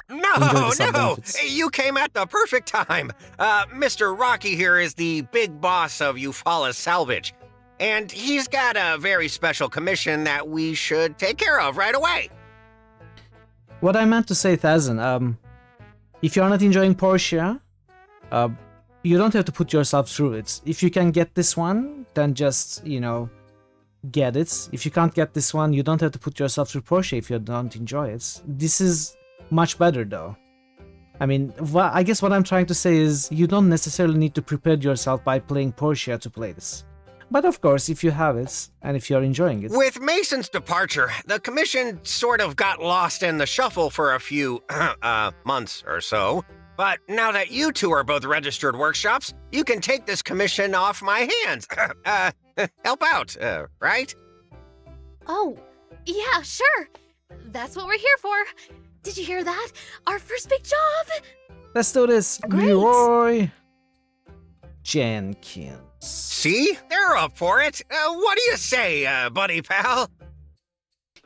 Enjoy No, the sub no, benefits. you came at the perfect time. Mr. Rocky here is the big boss of Eufaula's Salvage, and he's got a very special commission that we should take care of right away. What I meant to say, Thazan, if you're not enjoying Portia, you don't have to put yourself through it. If you can get this one, then just, you know, get it. If you can't get this one, you don't have to put yourself through Portia if you don't enjoy it. This is much better, though. I mean, I guess what I'm trying to say is you don't necessarily need to prepare yourself by playing Portia to play this. But of course, if you have it, and if you're enjoying it... With Mason's departure, the commission sort of got lost in the shuffle for a few, months or so. But now that you two are both registered workshops, you can take this commission off my hands. Help out, right? Oh, yeah, sure. That's what we're here for. Did you hear that? Our first big job! Let's do this! Great. Leroy Jenkins. See? They're up for it. What do you say, buddy pal?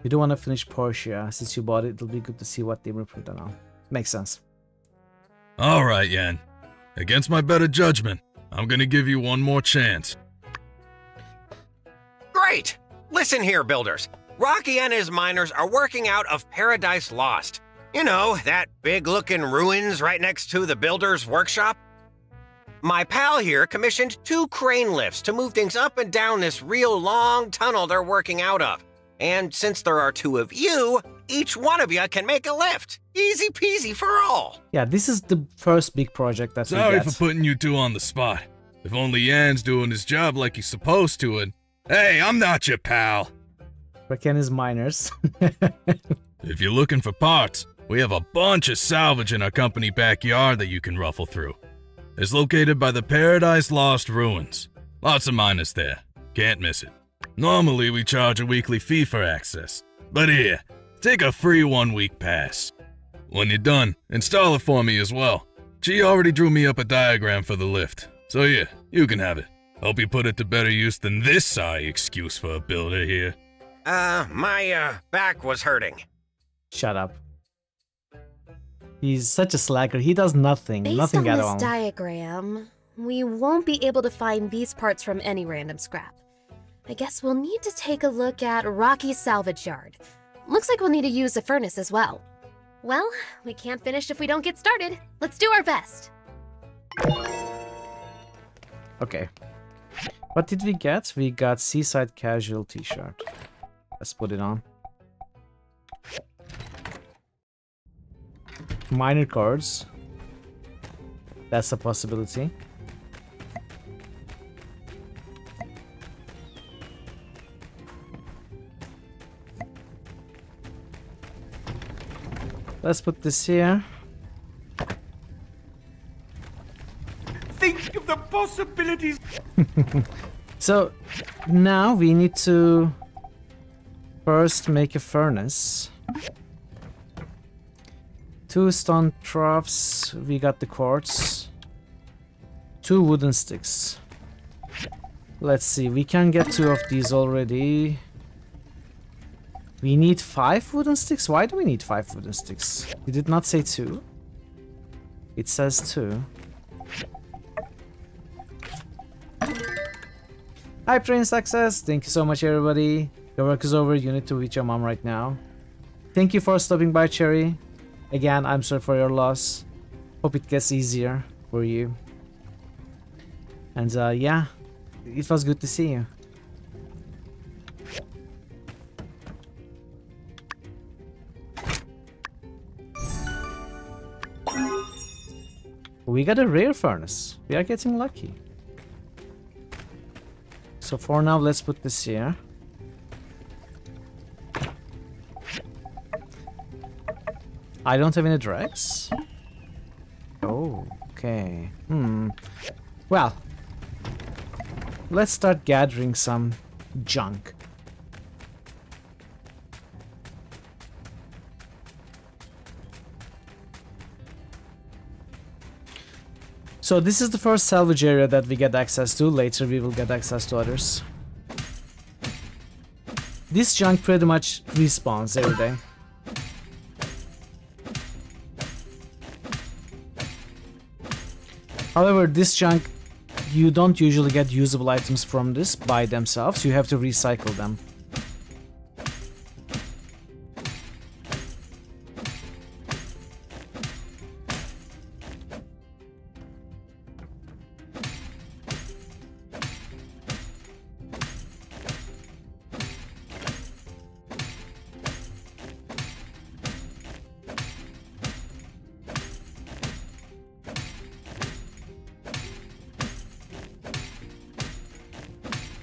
You do want to finish Portia. Since you bought it, it'll be good to see what they report on. Makes sense. All right, Yan. Against my better judgment, I'm gonna give you one more chance. Great! Listen here, builders. Rocky and his miners are working out of Paradise Lost. You know, that big-looking ruins right next to the builder's workshop? My pal here commissioned 2 crane lifts to move things up and down this real long tunnel they're working out of. And since there are 2 of you, each one of you can make a lift. Easy peasy for all. Yeah, this is the first big project that we Sorry get. for putting you two on the spot. If only Yan's doing his job like he's supposed to, and hey, I'm not your pal. Reckon is miners. If you're looking for parts, we have a bunch of salvage in our company backyard that you can ruffle through. It's located by the Paradise Lost ruins. Lots of miners there. Can't miss it. Normally, we charge a weekly fee for access. But here, take a free 1-week pass. When you're done, install it for me as well. She already drew me up a diagram for the lift. So yeah, you can have it. Hope you put it to better use than this sorry excuse for a builder here. My back was hurting. Shut up. He's such a slacker. He does nothing. Based nothing on at this all. diagram, we won't be able to find these parts from any random scrap. I guess we'll need to take a look at Rocky's salvage yard. Looks like we'll need to use the furnace as well. Well, we can't finish if we don't get started. Let's do our best. Okay. What did we get? We got Seaside Casual t-shirt. Let's put it on. Minor cards. That's a possibility. Let's put this here. Think of the possibilities. So now we need to first make a furnace. 2 stone troughs. We got the quartz. 2 wooden sticks. Let's see. We can get 2 of these already. We need 5 wooden sticks? Why do we need 5 wooden sticks? It did not say 2. It says 2. Hype train success! Thank you so much, everybody. Your work is over. You need to reach your mom right now. Thank you for stopping by, Cherry. Again, I'm sorry for your loss. Hope it gets easier for you. And yeah, it was good to see you. We got a rare furnace. We are getting lucky. So for now, let's put this here. I don't have any dregs. Oh, okay. Well, let's start gathering some junk. So this is the first salvage area that we get access to. Later we will get access to others. This junk pretty much respawns every day. However, this junk, you don't usually get usable items from this by themselves. You have to recycle them.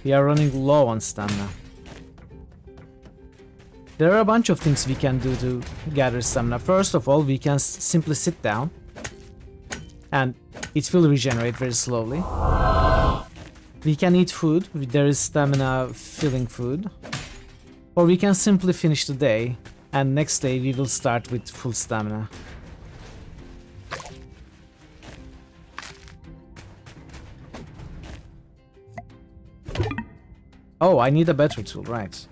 We are running low on stamina. There are a bunch of things we can do to gather stamina. First of all, we can simply sit down and it will regenerate very slowly. We can eat food, there is stamina filling food. Or we can simply finish the day and next day we will start with full stamina. Oh, I need a better tool, right.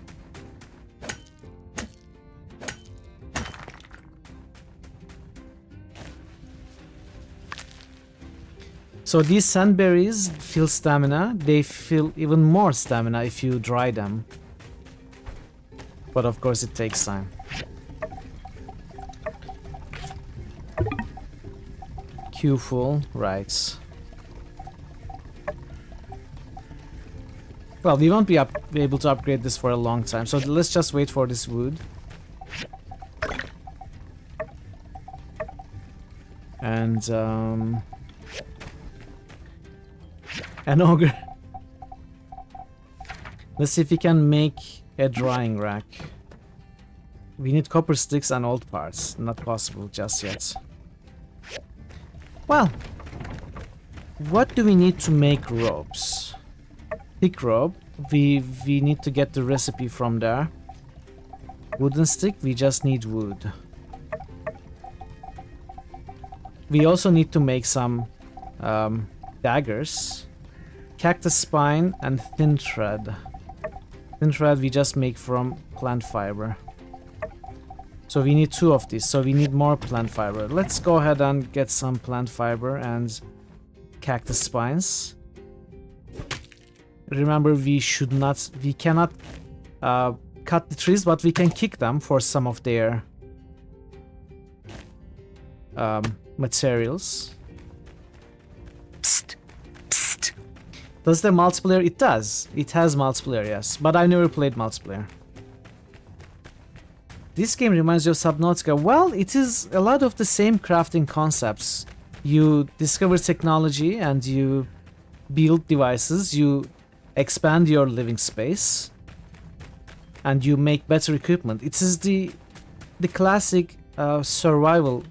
So these sandberries fill stamina. They fill even more stamina if you dry them. But of course it takes time. Queue full, right. Well, we won't be able to upgrade this for a long time, so let's just wait for this wood. And, an ogre. Let's see if we can make a drying rack. We need copper sticks and old parts. Not possible just yet. Well, what do we need to make ropes? Thick rope, we need to get the recipe from there. Wooden stick, we just need wood. We also need to make some daggers. Cactus spine and thin thread. Thin thread we just make from plant fiber. So we need 2 of these, so we need more plant fiber. Let's go ahead and get some plant fiber and cactus spines. Remember, we cannot cut the trees, but we can kick them for some of their materials. Psst, psst. Does the multiplayer? It does. It has multiplayer, yes. But I never played multiplayer. This game reminds you of Subnautica. Well, it is a lot of the same crafting concepts. You discover technology and you build devices. You expand your living space. And you make better equipment. It is the classic survival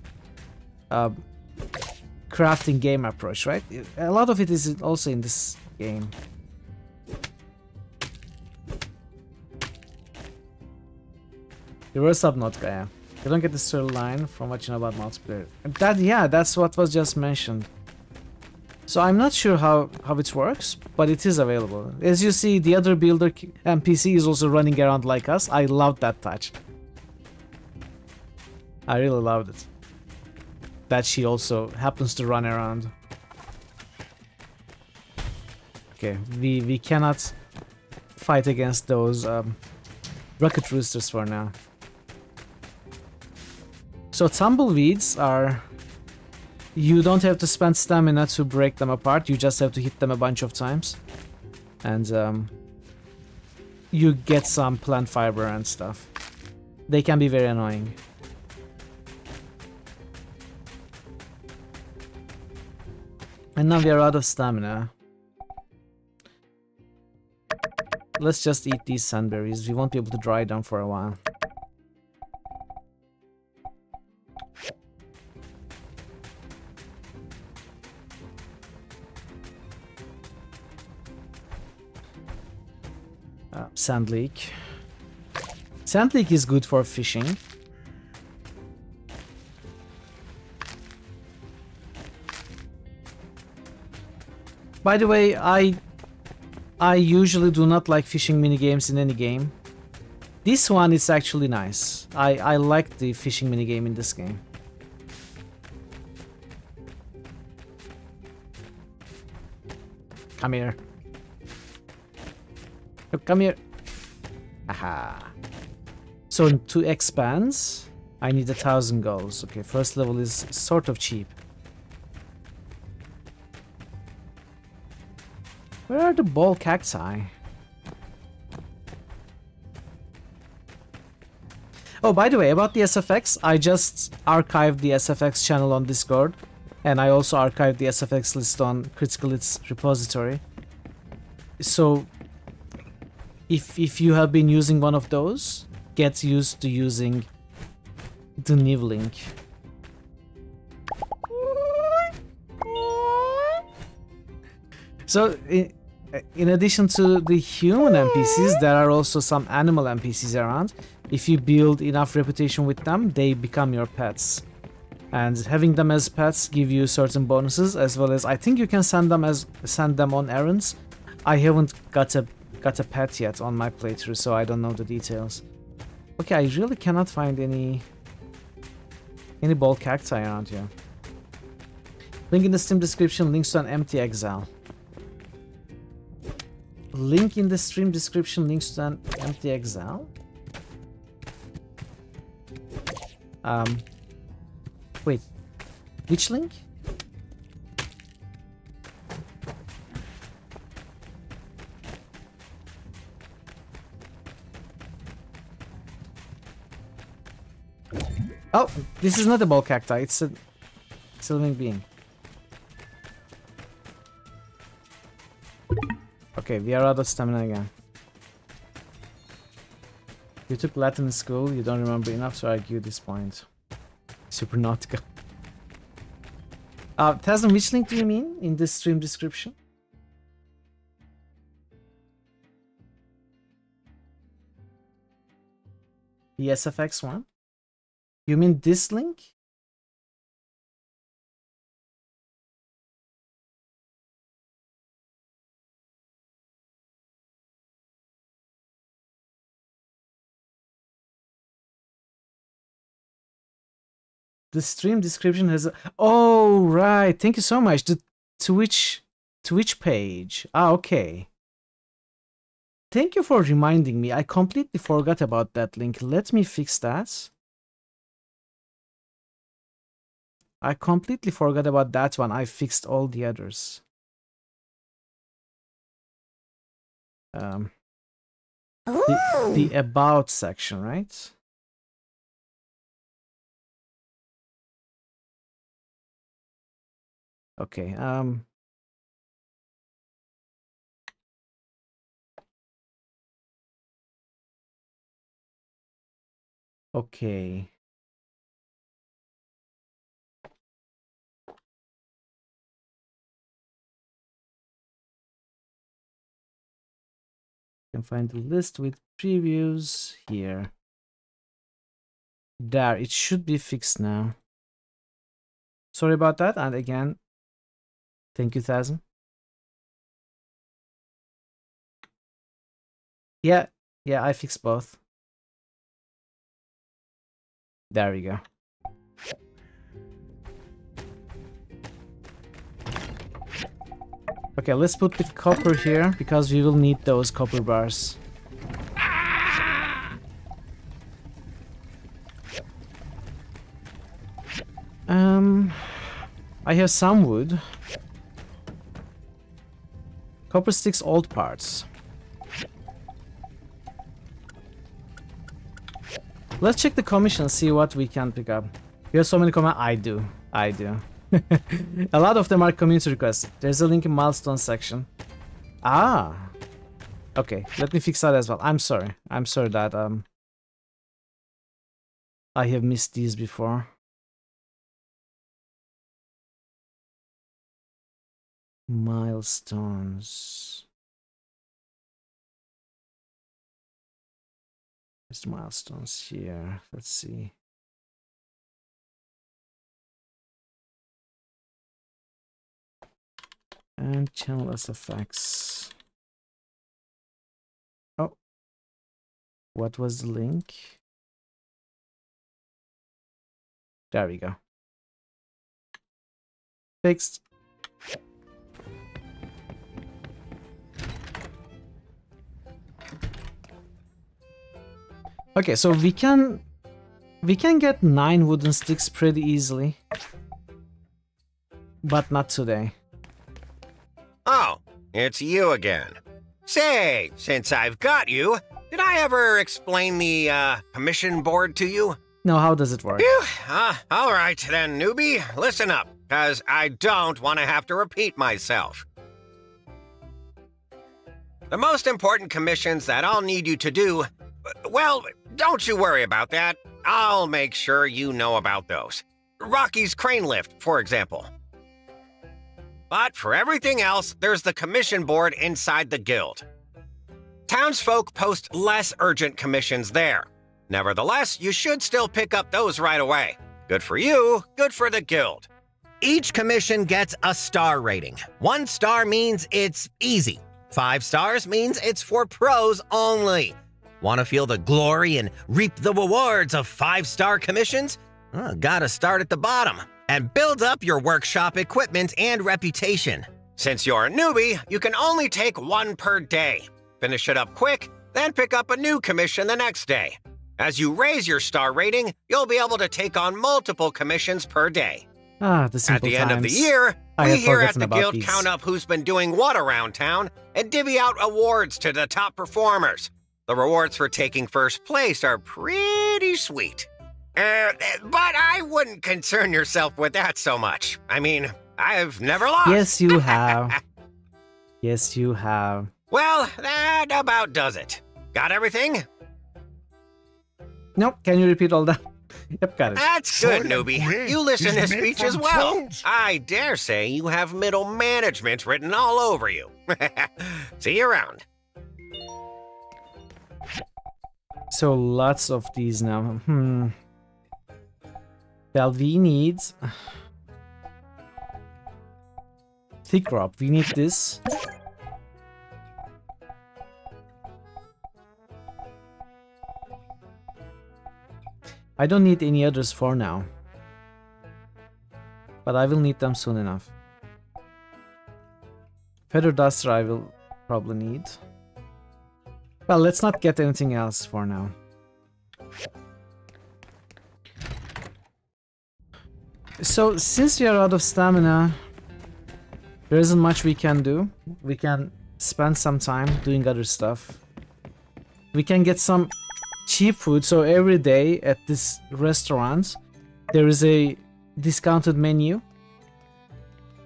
crafting game approach, right? A lot of it is also in this game. Reverse Subnautica, yeah. You don't get the storyline from what you know about multiplayer. That's what was just mentioned. So I'm not sure how it works, but it is available. As you see, the other builder NPC is also running around like us. I love that touch. I really loved it. That she also happens to run around. Okay, we cannot fight against those rocket roosters for now. So tumbleweeds are... You don't have to spend stamina to break them apart, you just have to hit them a bunch of times. And you get some plant fiber and stuff. They can be very annoying. And now we are out of stamina. Let's just eat these sandberries. We won't be able to dry them for a while. Sand leak. Sand leak is good for fishing. By the way, I usually do not like fishing minigames in any game. This one is actually nice. I like the fishing minigame in this game. Come here. Oh, come here. Aha. So to expand, I need 1,000 goals. Okay, first level is sort of cheap. Where are the ball cacti? Oh, by the way, about the SFX, I just archived the SFX channel on Discord, and I also archived the SFX list on Critical Hits repository. So, if you have been using one of those, get used to using the new link. So, in addition to the human NPCs, there are also some animal NPCs around. If you build enough reputation with them, they become your pets. And having them as pets give you certain bonuses, as well as I think you can send them on errands. I haven't got a pet yet on my playthrough, so I don't know the details. Okay, I really cannot find any ball cacti around here. Link in the Steam description, links to an empty exile. Link in the stream description, links to an empty exile. Wait, which link? Oh, this is not a ball cacti, it's a living being. Okay, we are out of stamina again. You took Latin in school, you don't remember enough to argue this point. Supernautica. Tazan, which link do you mean in this stream description? The SFX one? You mean this link? The stream description has a... Oh, right. Thank you so much. The To which page? Ah, okay. Thank you for reminding me. I completely forgot about that link. Let me fix that. I completely forgot about that one. I fixed all the others. The about section, right? Okay. Okay. You can find the list with previews here. There, it should be fixed now. Sorry about that, and again, thank you, Thazin. Yeah, I fixed both. There we go. Okay, let's put the copper here, because we will need those copper bars. I have some wood. Copper sticks, old parts. Let's check the commission, see what we can pick up. You have so many comments? I do. A lot of them are community requests. There's a link in milestone section. Ah. Okay, let me fix that as well. I'm sorry that I have missed these before. Milestones. There's the milestones here. Let's see. And channel SFX. Oh. What was the link? There we go. Fixed. Okay, so we can get 9 wooden sticks pretty easily. But not today. Oh, it's you again. Say, since I've got you, did I ever explain the commission board to you? No, how does it work? Phew, all right then, newbie, listen up, because I don't want to have to repeat myself. The most important commissions that I'll need you to do, well, don't you worry about that. I'll make sure you know about those. Rocky's crane lift, for example. But for everything else, there's the commission board inside the guild. Townsfolk post less urgent commissions there. Nevertheless, you should still pick up those right away. Good for you, good for the guild. Each commission gets a star rating. 1 star means it's easy. 5 stars means it's for pros only. Want to feel the glory and reap the rewards of 5-star commissions? Gotta start at the bottom and build up your workshop equipment and reputation. Since you're a newbie, you can only take 1 per day. Finish it up quick, then pick up a new commission the next day. As you raise your star rating, you'll be able to take on multiple commissions per day. The simple At the end of the year, we here at the guild count up who's been doing what around town and divvy out awards to the top performers. The rewards for taking first place are pretty sweet. But I wouldn't concern yourself with that so much. I mean, I've never lost. Yes, you have. Yes, you have. Well, that about does it. Got everything? Nope, can you repeat all that? Yep, got it. That's good, newbie. You listen to speech as well. I dare say you have middle management written all over you. See you around. So lots of these now. Well, we need thick rope. We need this. I don't need any others for now, but I will need them soon enough. Feather duster I will probably need. Well, let's not get anything else for now. So, since we are out of stamina, there isn't much we can do. We can spend some time doing other stuff. We can get some cheap food. So every day at this restaurant, there is a discounted menu.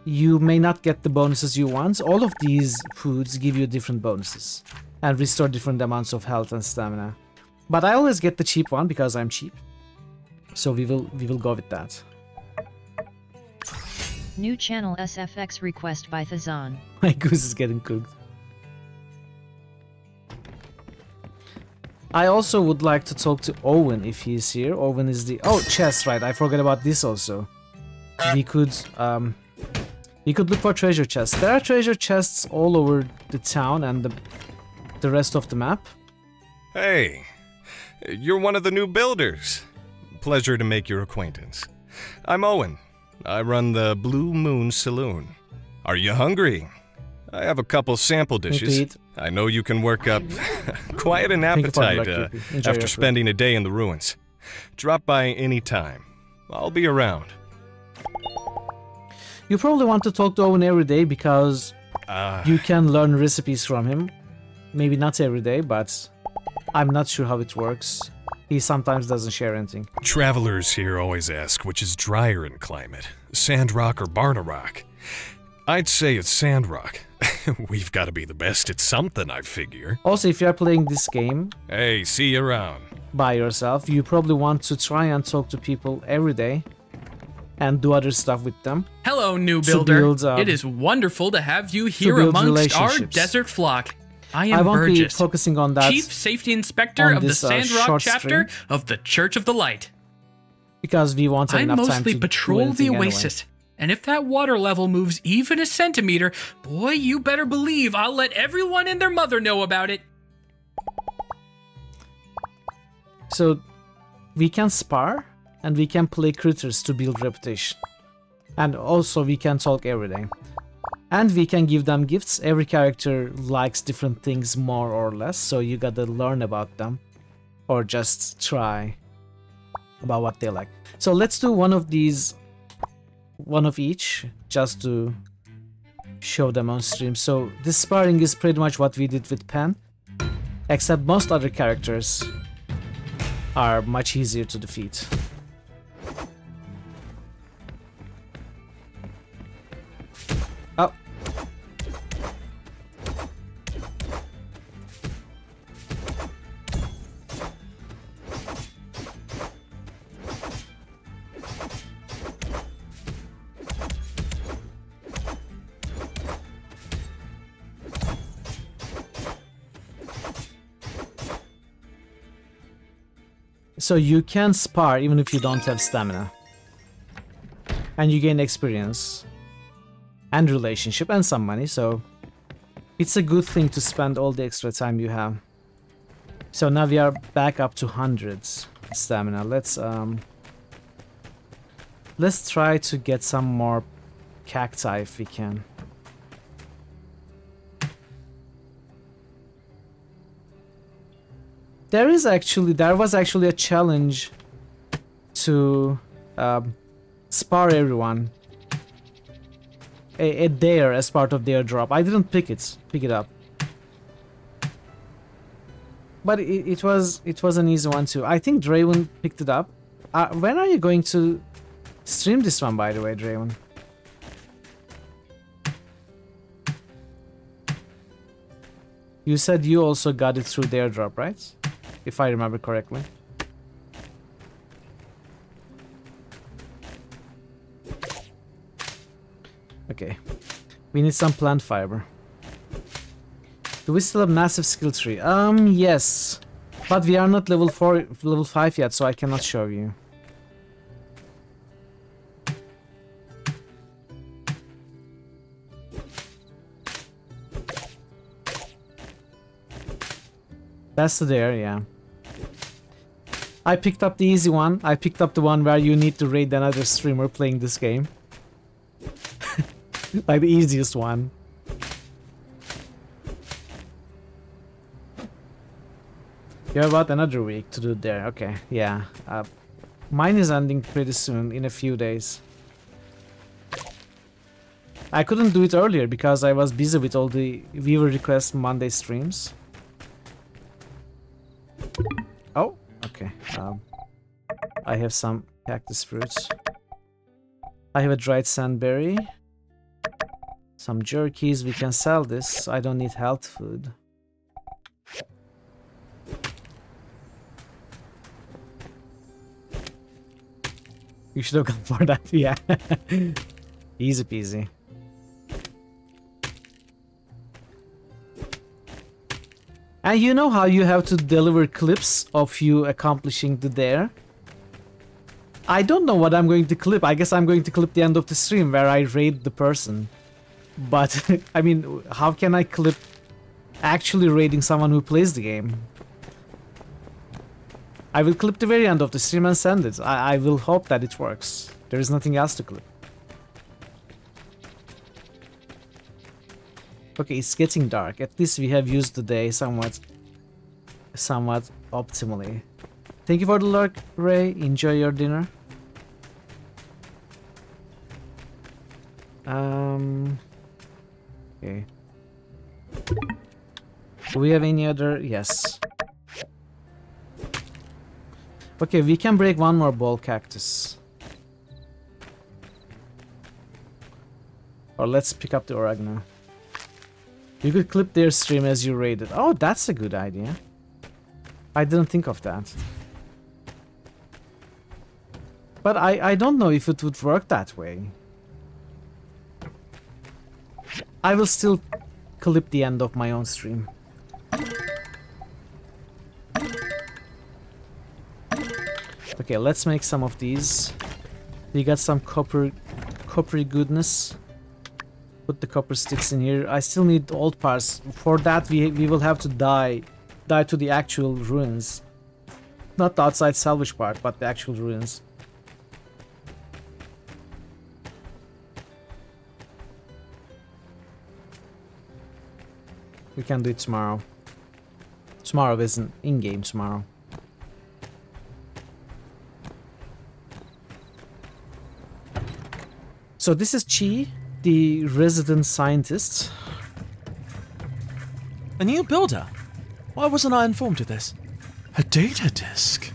You may not get the bonuses you want. All of these foods give you different bonuses and restore different amounts of health and stamina. But I always get the cheap one because I'm cheap. So we will go with that. New channel SFX request by Thazan. My goose is getting cooked. I also would like to talk to Owen if he's here. Owen is the... Oh, chest, right. I forgot about this also. We could look for treasure chests. There are treasure chests all over the town and the rest of the map. Hey, you're one of the new builders. Pleasure to make your acquaintance. I'm Owen. I run the Blue Moon Saloon. Are you hungry? I have a couple sample dishes. Indeed. I know you can work up quite an appetite after spending a day in the ruins. Drop by any time. I'll be around. You probably want to talk to Owen every day because you can learn recipes from him. Maybe not every day, but I'm not sure how it works. He sometimes doesn't share anything. Travelers here always ask which is drier in climate, Sandrock or Barnarock. I'd say it's Sandrock. We've got to be the best at something, I figure. Also, if you're playing this game... Hey, see you around. ...by yourself, you probably want to try and talk to people every day and do other stuff with them. Hello, new builder. It is wonderful to have you here amongst our desert flock. I am Burgess, be focusing on that Chief Safety Inspector of the Sandrock chapter of the Church of the Light. Because we want enough time to mostly patrol the oasis, and if that water level moves even a centimeter, boy, you better believe I'll let everyone and their mother know about it. So, we can spar, and we can play critters to build reputation. And also, we can talk every day. And we can give them gifts. Every character likes different things more or less, so you gotta learn about them. Or just try about what they like. So let's do one of these, one of each, just to show them on stream. So this sparring is pretty much what we did with Pen, except most other characters are much easier to defeat. Oh. So you can spar even if you don't have stamina. And you gain experience. And relationship and some money, so it's a good thing to spend all the extra time you have. So now we are back up to hundreds stamina. Let's try to get some more cacti if we can. There was actually a challenge to spar everyone. A dare as part of their drop. I didn't pick it up, but it was an easy one too. I think Draven picked it up. When are you going to stream this one, by the way, Draven? You said you also got it through their drop, right? If I remember correctly. Okay, we need some plant fiber. Do we still have massive skill tree? Yes, but we are not level 5 yet, so I cannot show you. That's there, yeah. I picked up the easy one. I picked up the one where you need to raid another streamer playing this game. Like the easiest one. You have about another week to do there. Okay, yeah. Mine is ending pretty soon, in a few days. I couldn't do it earlier because I was busy with all the viewer request Monday streams. Oh, okay. I have some cactus fruits. I have a dried sandberry. Some jerkies. We can sell this. I don't need health food. You should have gone for that, yeah. Easy peasy. And you know how you have to deliver clips of you accomplishing the dare? I don't know what I'm going to clip. I guess I'm going to clip the end of the stream where I raid the person. But, I mean, how can I clip actually raiding someone who plays the game? I will clip the very end of the stream and send it. I will hope that it works. There is nothing else to clip. Okay, it's getting dark. At least we have used the day somewhat optimally. Thank you for the lurk, Ray. Enjoy your dinner. Okay. Do we have any other? Yes. Okay, we can break one more ball cactus. Or let's pick up the oregano. You could clip their stream as you raided. Oh, that's a good idea. I didn't think of that. But I don't know if it would work that way. I will still clip the end of my own stream. Okay, let's make some of these. We got some coppery goodness. Put the copper sticks in here. I still need old parts. For that, we will have to die to the actual ruins. Not the outside salvage part, but the actual ruins. We can do it tomorrow. Tomorrow isn't in-game tomorrow. So this is Chi, the resident scientist. A new builder? Why wasn't I informed of this? A data disk?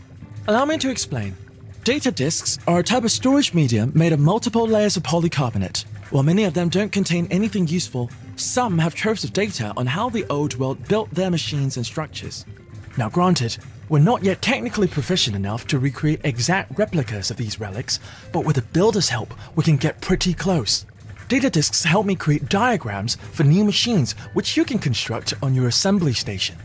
Allow me to explain. Data disks are a type of storage medium made of multiple layers of polycarbonate. While many of them don't contain anything useful, some have troves of data on how the old world built their machines and structures. Now granted, we're not yet technically proficient enough to recreate exact replicas of these relics, but with the builder's help, we can get pretty close. Data disks help me create diagrams for new machines which you can construct on your assembly station.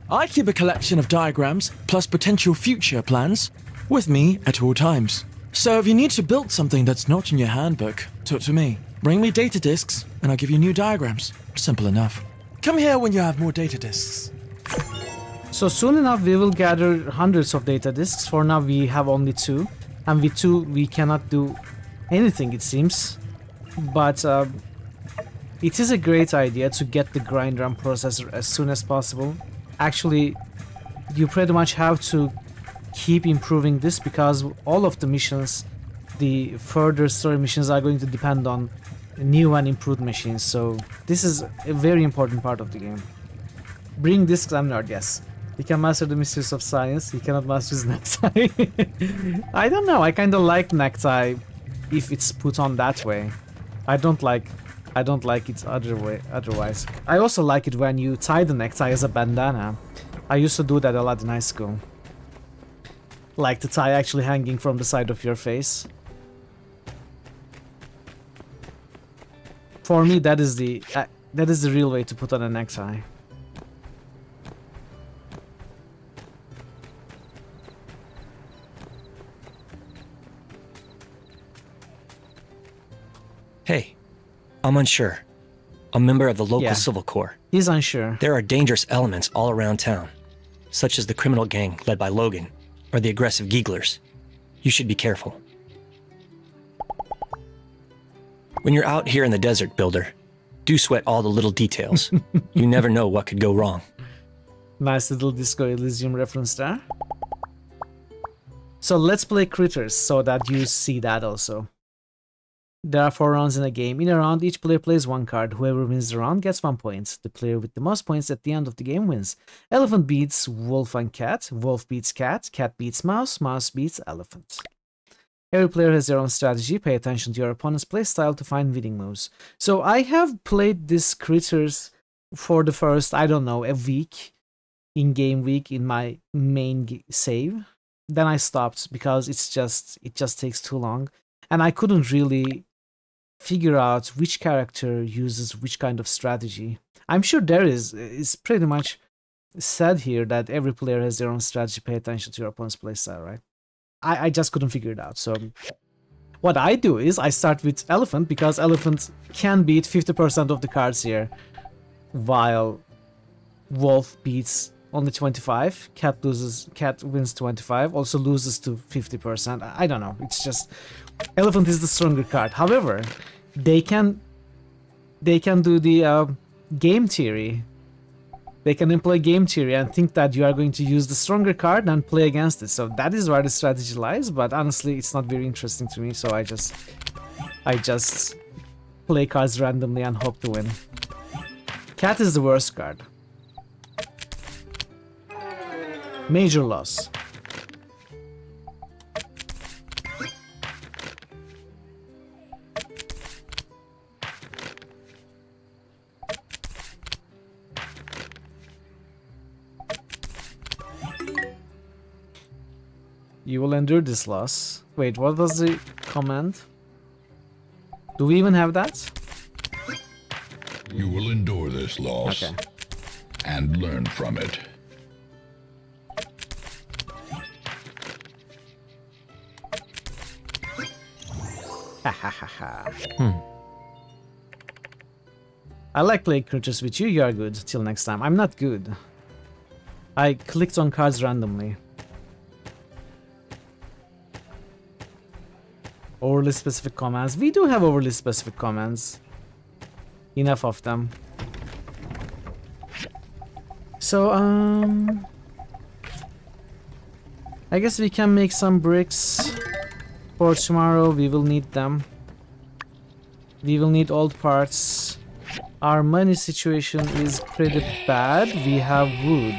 I keep a collection of diagrams, plus potential future plans, with me at all times. So if you need to build something that's not in your handbook, talk to me. Bring me data disks, and I'll give you new diagrams. Simple enough. Come here when you have more data disks. So soon enough we will gather hundreds of data disks. For now we have only 2. And with 2 we cannot do anything, it seems. But it is a great idea to get the grinder and processor as soon as possible. Actually, you pretty much have to keep improving this because all of the missions, the further story missions, are going to depend on new and improved machines. So this is a very important part of the game. Bring disks, I'm nerd, yes. He can master the mysteries of science, he cannot master his necktie. I don't know, I kinda like necktie if it's put on that way. I don't like it otherwise. I also like it when you tie the necktie as a bandana. I used to do that a lot in high school. Like the tie actually hanging from the side of your face. For me, that is the real way to put on a necktie. Hey, I'm unsure. A member of the local Civil Corps. He's unsure. There are dangerous elements all around town, such as the criminal gang led by Logan, or the aggressive Geeglers. You should be careful. When you're out here in the desert, Builder, do sweat all the little details. You never know what could go wrong. Nice little Disco Elysium reference there. So let's play critters so that you see that also. There are 4 rounds in a game. In a round, each player plays 1 card. Whoever wins the round gets 1 point. The player with the most points at the end of the game wins. Elephant beats wolf and cat. Wolf beats cat. Cat beats mouse. Mouse beats elephant. Every player has their own strategy. Pay attention to your opponent's playstyle to find winning moves. So I have played this critters for the first, I don't know, a week. In-game week in my main save. Then I stopped because it just takes too long. And I couldn't really figure out which character uses which kind of strategy. I'm sure there is. It's pretty much said here that every player has their own strategy. Pay attention to your opponent's playstyle, right? I just couldn't figure it out. So what I do is I start with elephant because elephant can beat 50% of the cards here, while wolf beats only 25. Cat wins 25, also loses to 50%. I don't know. It's just elephant is the stronger card. However, they can do the game theory. They can employ game theory and think that you are going to use the stronger card and play against it. So that is where the strategy lies. But honestly, it's not very interesting to me. So I just play cards randomly and hope to win. Cat is the worst card. Major loss. You will endure this loss. Wait, what was the command? Do we even have that? You will endure this loss. Okay. And learn from it. I like playing critters with you. You are good. Till next time. I'm not good. I clicked on cards randomly. Overly specific commands. We do have overly specific commands. Enough of them. So, I guess we can make some bricks for tomorrow. We will need them. We will need old parts. Our money situation is pretty bad. We have wood.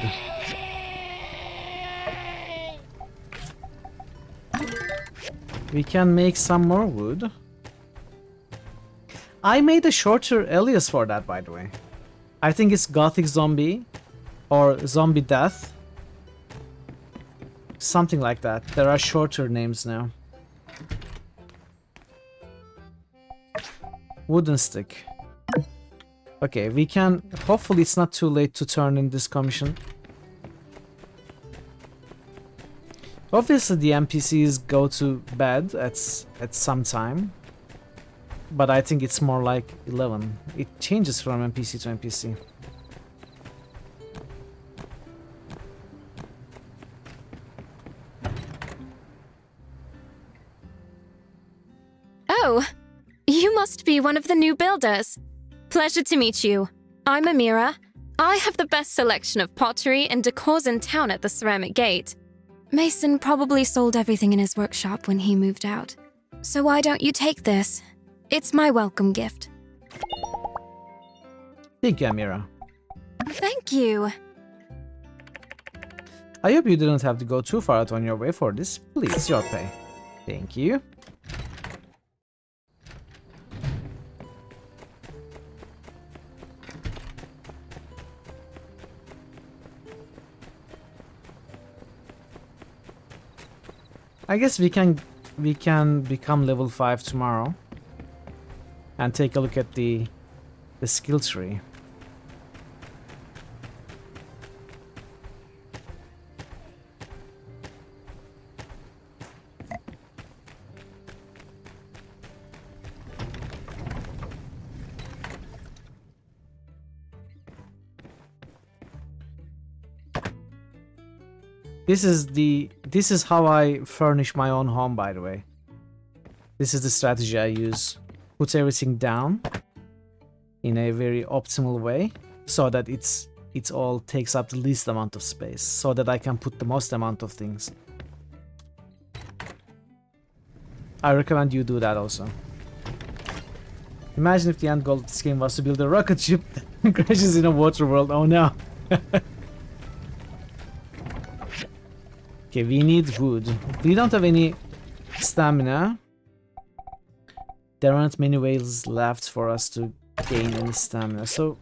We can make some more wood. I made a shorter alias for that, by the way. I think it's Gothic Zombie or Zombie Death. Something like that. There are shorter names now. Wooden stick. Okay, we can... Hopefully it's not too late to turn in this commission. Obviously the NPCs go to bed at some time. But I think it's more like 11. It changes from NPC to NPC. Oh, you must be one of the new builders. Pleasure to meet you. I'm Amira. I have the best selection of pottery and decors in town at the Ceramic Gate. Mason probably sold everything in his workshop when he moved out. So why don't you take this? It's my welcome gift. Thank you, Amira. Thank you. I hope you didn't have to go too far out on your way for this. Please, your pay. Thank you. I guess we can become level 5 tomorrow and take a look at the skill tree. This is how I furnish my own home, by the way. This is the strategy I use. Put everything down in a very optimal way so that it it all takes up the least amount of space so that I can put the most amount of things. I recommend you do that also. Imagine if the end goal of this game was to build a rocket ship that crashes in a water world. Oh no. Okay, we need wood. We don't have any stamina. There aren't many ways left for us to gain any stamina, so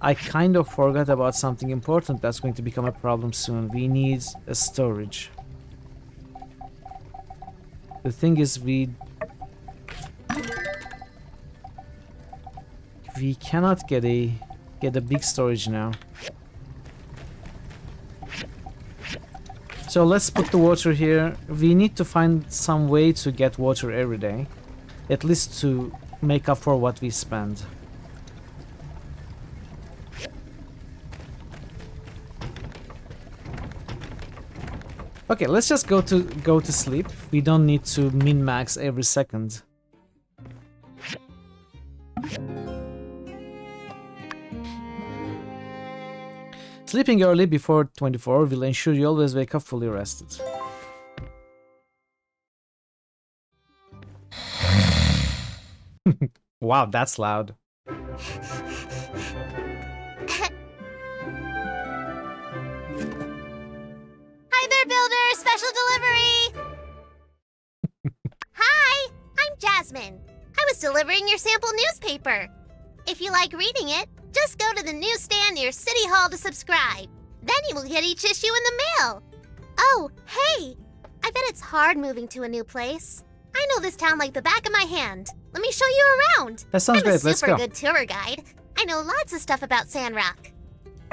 I kind of forgot about something important that's going to become a problem soon. We need a storage. The thing is, we cannot get a big storage now. So let's put the water here. We need to find some way to get water every day, at least to make up for what we spend. Okay, let's just go to sleep. We don't need to min-max every second. Sleeping early before 24 will ensure you always wake up fully rested. Wow, that's loud. Hi there, builder! Special delivery! Hi, I'm Jasmine. I was delivering your sample newspaper. If you like reading it, just go to the newsstand near City Hall to subscribe. Then you will get each issue in the mail. Oh, hey! I bet it's hard moving to a new place. I know this town like the back of my hand. Let me show you around. That sounds great. I'm a super Let's go. good tour guide. I know lots of stuff about Sandrock.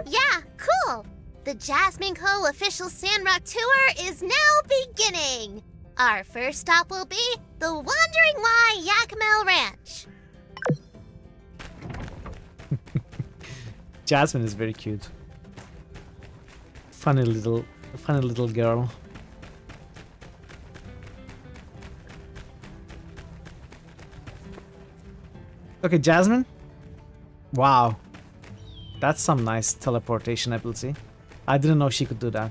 Yeah, cool. The Jasmine Co. official Sandrock tour is now beginning. Our first stop will be the Wandering Y Yakmel Ranch. Jasmine is very cute. Funny little girl. Okay, Jasmine. Wow. That's some nice teleportation ability. I didn't know she could do that.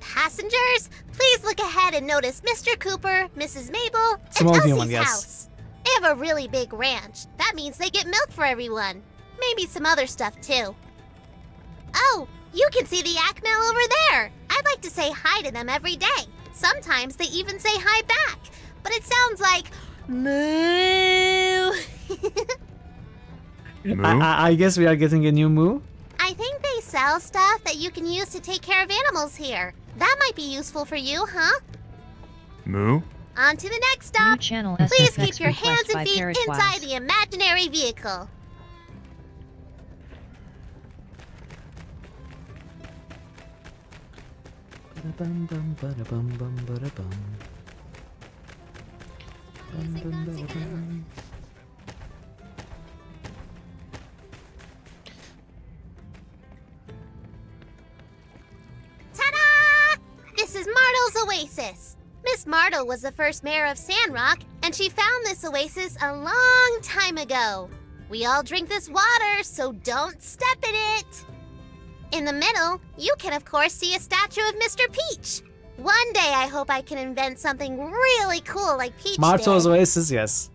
Passengers, please look ahead and notice Mr. Cooper, Mrs. Mabel, and Small Elsie's human, yes. house. They have a really big ranch. That means they get milk for everyone. Maybe some other stuff too. Oh, you can see the Yakmel over there. I'd like to say hi to them every day. Sometimes they even say hi back. But it sounds like moo. I guess we are getting a new moo. I think they sell stuff that you can use to take care of animals here. That might be useful for you, huh? Moo? On to the next stop. Channel Please SFX keep your hands request and by feet Parrot inside Wise. the imaginary vehicle. Ta-da! This is Martle's Oasis. Miss Martle was the first mayor of Sandrock, and she found this oasis a long time ago. We all drink this water, so don't step in it. In the middle, you can of course see a statue of Mr. Peach. One day I hope I can invent something really cool like Peach Martle's did. Oasis, yes.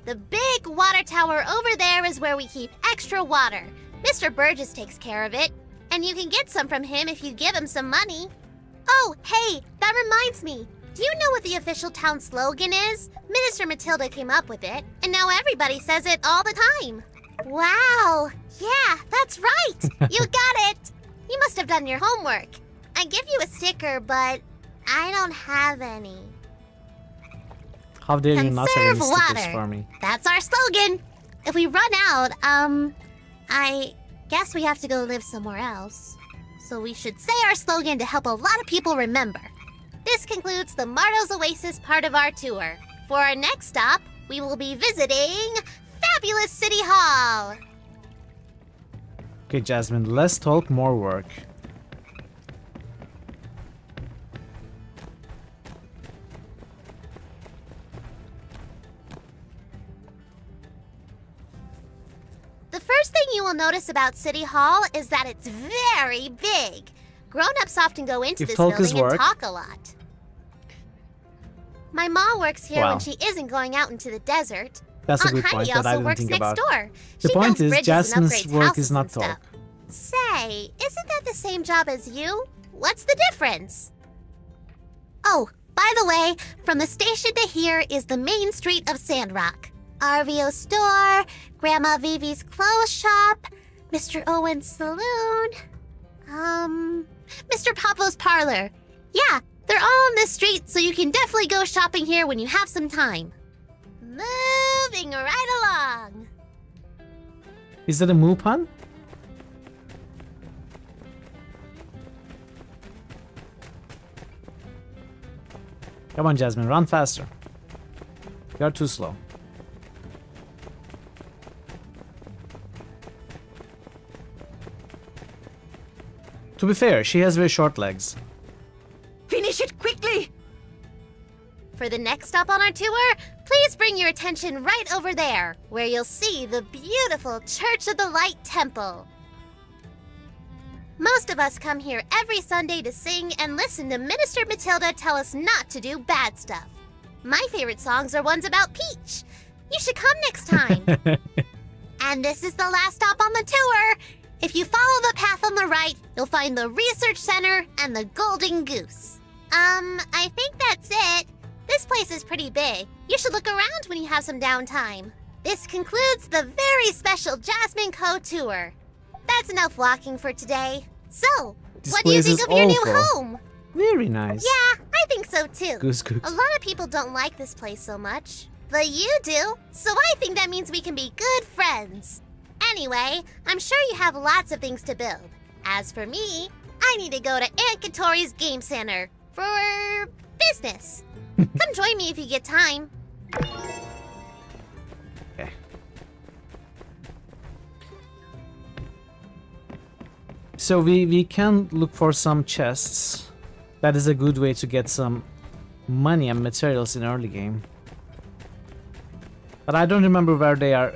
The big water tower over there is where we keep extra water. Mr. Burgess takes care of it, and you can get some from him if you give him some money. Oh, hey, that reminds me. Do you know what the official town slogan is? Minister Matilda came up with it, and now everybody says it all the time. Wow, yeah, that's right. You got it. You must have done your homework. I give you a sticker, but I don't have any. How dare you not have any Conserve stickers water. for me? That's our slogan. If we run out, I guess we have to go live somewhere else. So we should say our slogan to help a lot of people remember. This concludes the Martle's Oasis part of our tour. For our next stop, we will be visiting Fabulous City Hall. Okay, Jasmine, less talk, more work. The first thing you will notice about City Hall is that it's very big. Grown-ups often go into this building and talk a lot. My mom works here when she isn't going out into the desert. That's a good point that I didn't think about. The point is, Jasmine's work is not talk. Say, isn't that the same job as you? What's the difference? Oh, by the way, from the station to here is the main street of Sandrock. RVO store, Grandma Vivi's clothes shop, Mr. Owen's saloon, Mr. Papo's parlor. Yeah, they're all on this street, so you can definitely go shopping here when you have some time. Moving right along. Is that a moo pun? Come on, Jasmine, run faster. You're too slow. To be fair, she has very short legs. Finish it quickly! For the next stop on our tour, please bring your attention right over there, where you'll see the beautiful Church of the Light Temple. Most of us come here every Sunday to sing and listen to Minister Matilda tell us not to do bad stuff. My favorite songs are ones about Peach. You should come next time. And this is the last stop on the tour. If you follow the path on the right, you'll find the Research Center and the Golden Goose. I think that's it. This place is pretty big. You should look around when you have some downtime. This concludes the very special Jasmine Co. tour. That's enough walking for today. So, what do you think of your new home? Very nice. Yeah, I think so too. Goose cooks. A lot of people don't like this place so much. But you do, so I think that means we can be good friends. Anyway, I'm sure you have lots of things to build. As for me, I need to go to Aunt Katori's Game Center for business. Come join me if you get time. Okay. So we can look for some chests. That is a good way to get some money and materials in early game. But I don't remember where they are.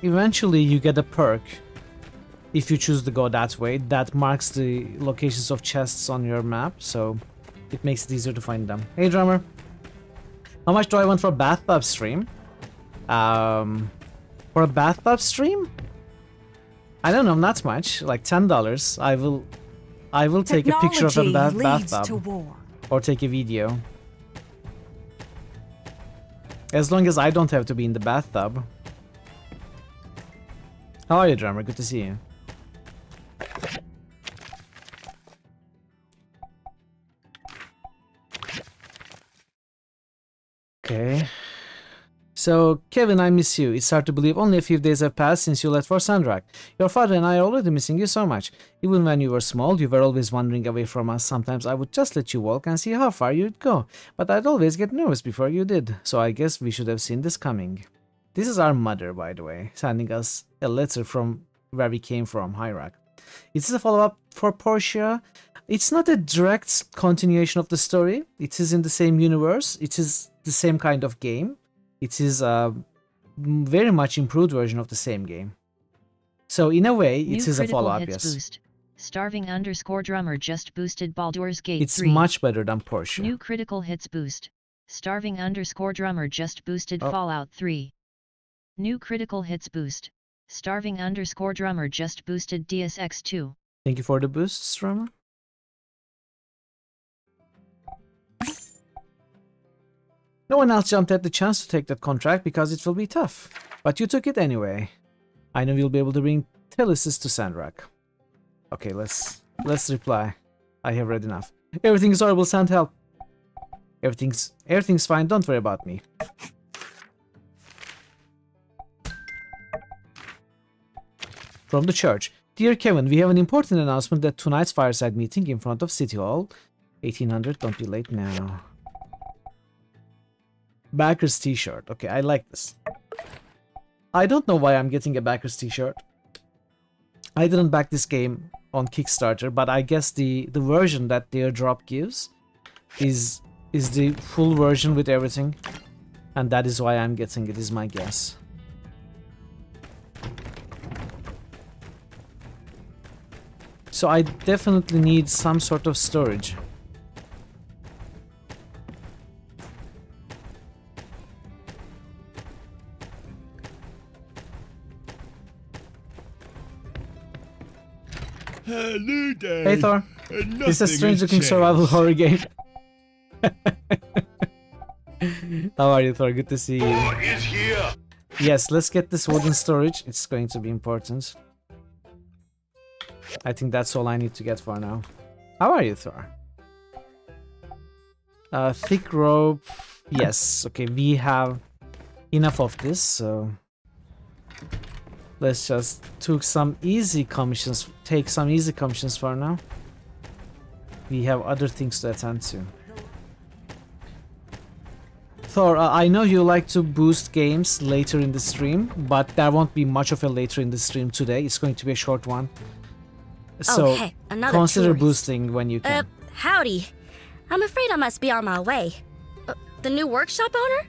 Eventually you get a perk if you choose to go that way. That marks the locations of chests on your map, so it makes it easier to find them. Hey drummer. How much do I want for a bathtub stream? For a bathtub stream? I don't know, not much. Like $10. I will take a picture of a bathtub or take a video. As long as I don't have to be in the bathtub. How are you, drummer? Good to see you. Okay. So, Kevin, I miss you. It's hard to believe only a few days have passed since you left for Sandrock. Your father and I are already missing you so much. Even when you were small, you were always wandering away from us. Sometimes I would just let you walk and see how far you'd go. But I'd always get nervous before you did. So I guess we should have seen this coming. This is our mother, by the way, sending us a letter from where we came from, Hyrak. It's a follow-up for Portia. It's not a direct continuation of the story. It is in the same universe. It is the same kind of game. It is a very much improved version of the same game. So in a way, it is a follow-up, yes. Boost. Starving_drummer just boosted Baldur's Gate 3. It's much better than Portia. New critical hits boost. Starving_drummer just boosted Fallout 3. New critical hits boost. Starving_drummer just boosted Deus Ex 2. Thank you for the boosts, drummer. No one else jumped at the chance to take that contract because it will be tough. But you took it anyway. I know you'll be able to bring Telesis to Sandrock. Okay, let's reply. I have read enough. Everything is horrible, send help. Everything's fine, don't worry about me. From the church. Dear Kevin, we have an important announcement that tonight's fireside meeting in front of City Hall. 1800, don't be late now. Backers t-shirt. Okay, I like this. I don't know why I'm getting a Backers t-shirt. I didn't back this game on Kickstarter, but I guess the version that the airdrop gives is the full version with everything. And that is why I'm getting it, is my guess. So I definitely need some sort of storage. Hello there. Hey Thor, this is a strange looking survival horror game. How are you, Thor? Good to see you. What is here? Yes, let's get this wooden storage. It's going to be important. I think that's all I need to get for now. How are you, Thor? Thick rope. Yes, okay, we have enough of this, so let's just take some easy commissions for now. We have other things to attend to. Thor, I know you like to boost games later in the stream, but there won't be much of a later in the stream today. It's going to be a short one. So oh, hey, another consider tourist. boosting when you can. Howdy. I'm afraid I must be on my way. The new workshop owner?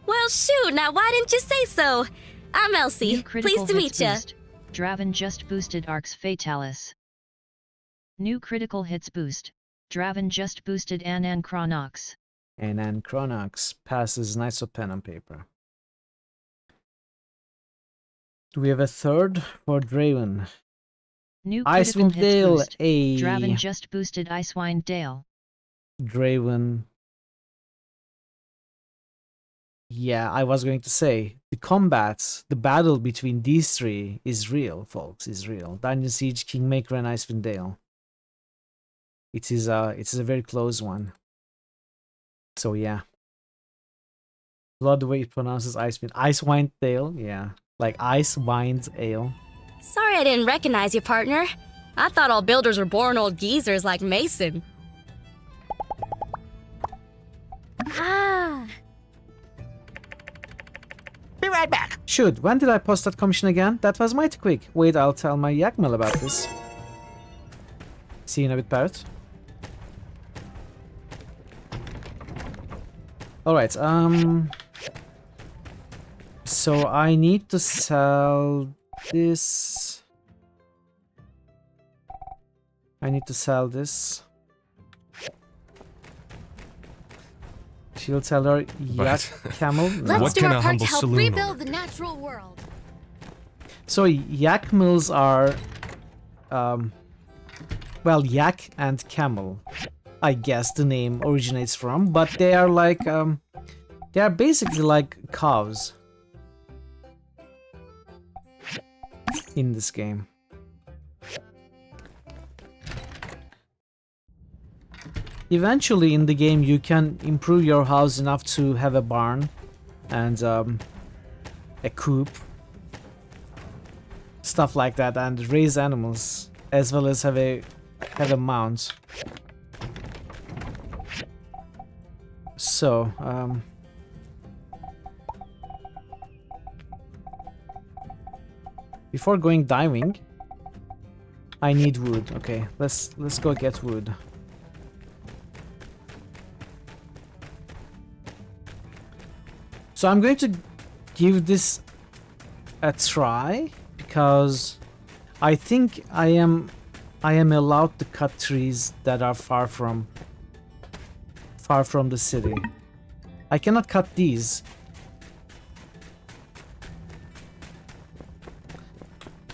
Well, shoot, now why didn't you say so? I'm Elsie. Pleased to meet you. Draven just boosted Arx Fatalis. New critical hits boost. Draven just boosted Anan Chronox. Anan Chronox passes Knights of Pen and Paper. Do we have a third for Draven? New Icewind Dale, a Draven just boosted Icewind Dale. Draven. Yeah, I was going to say the battle between these three is real, folks. Is real. Dungeon Siege, Kingmaker, and Icewind Dale. It is a very close one. So yeah. Love the way it pronounces Icewind Dale. Yeah, like Icewind Ale. Sorry I didn't recognize you, partner. I thought all builders were born old geezers like Mason. Ah. Be right back. Shoot, when did I post that commission again? That was mighty quick. Wait, I'll tell my Yakmel about this. See you in a bit, Parrot. Alright, so I need to sell this. I need to sell this. Shield seller, Yak Camel. No. Let's do our part to help rebuild the natural world. So yak mills are, well, yak and camel, I guess the name originates from, but they are like, they are basically like cows in this game. Eventually in the game you can improve your house enough to have a barn and a coop, stuff like that, and raise animals as well as have a mount. So before going diving I need wood. Okay, let's go get wood. So I'm going to give this a try because I think I am allowed to cut trees that are far from the city. I cannot cut these.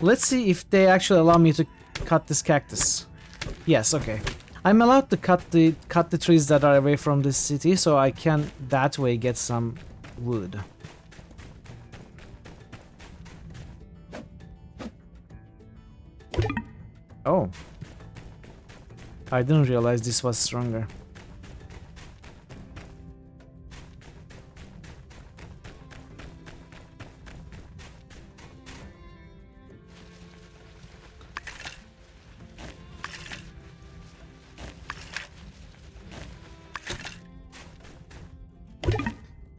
Let's see if they actually allow me to cut this cactus. Yes, okay. I'm allowed to cut the trees that are away from the city, so I can that way get some wood. Oh. I didn't realize this was stronger.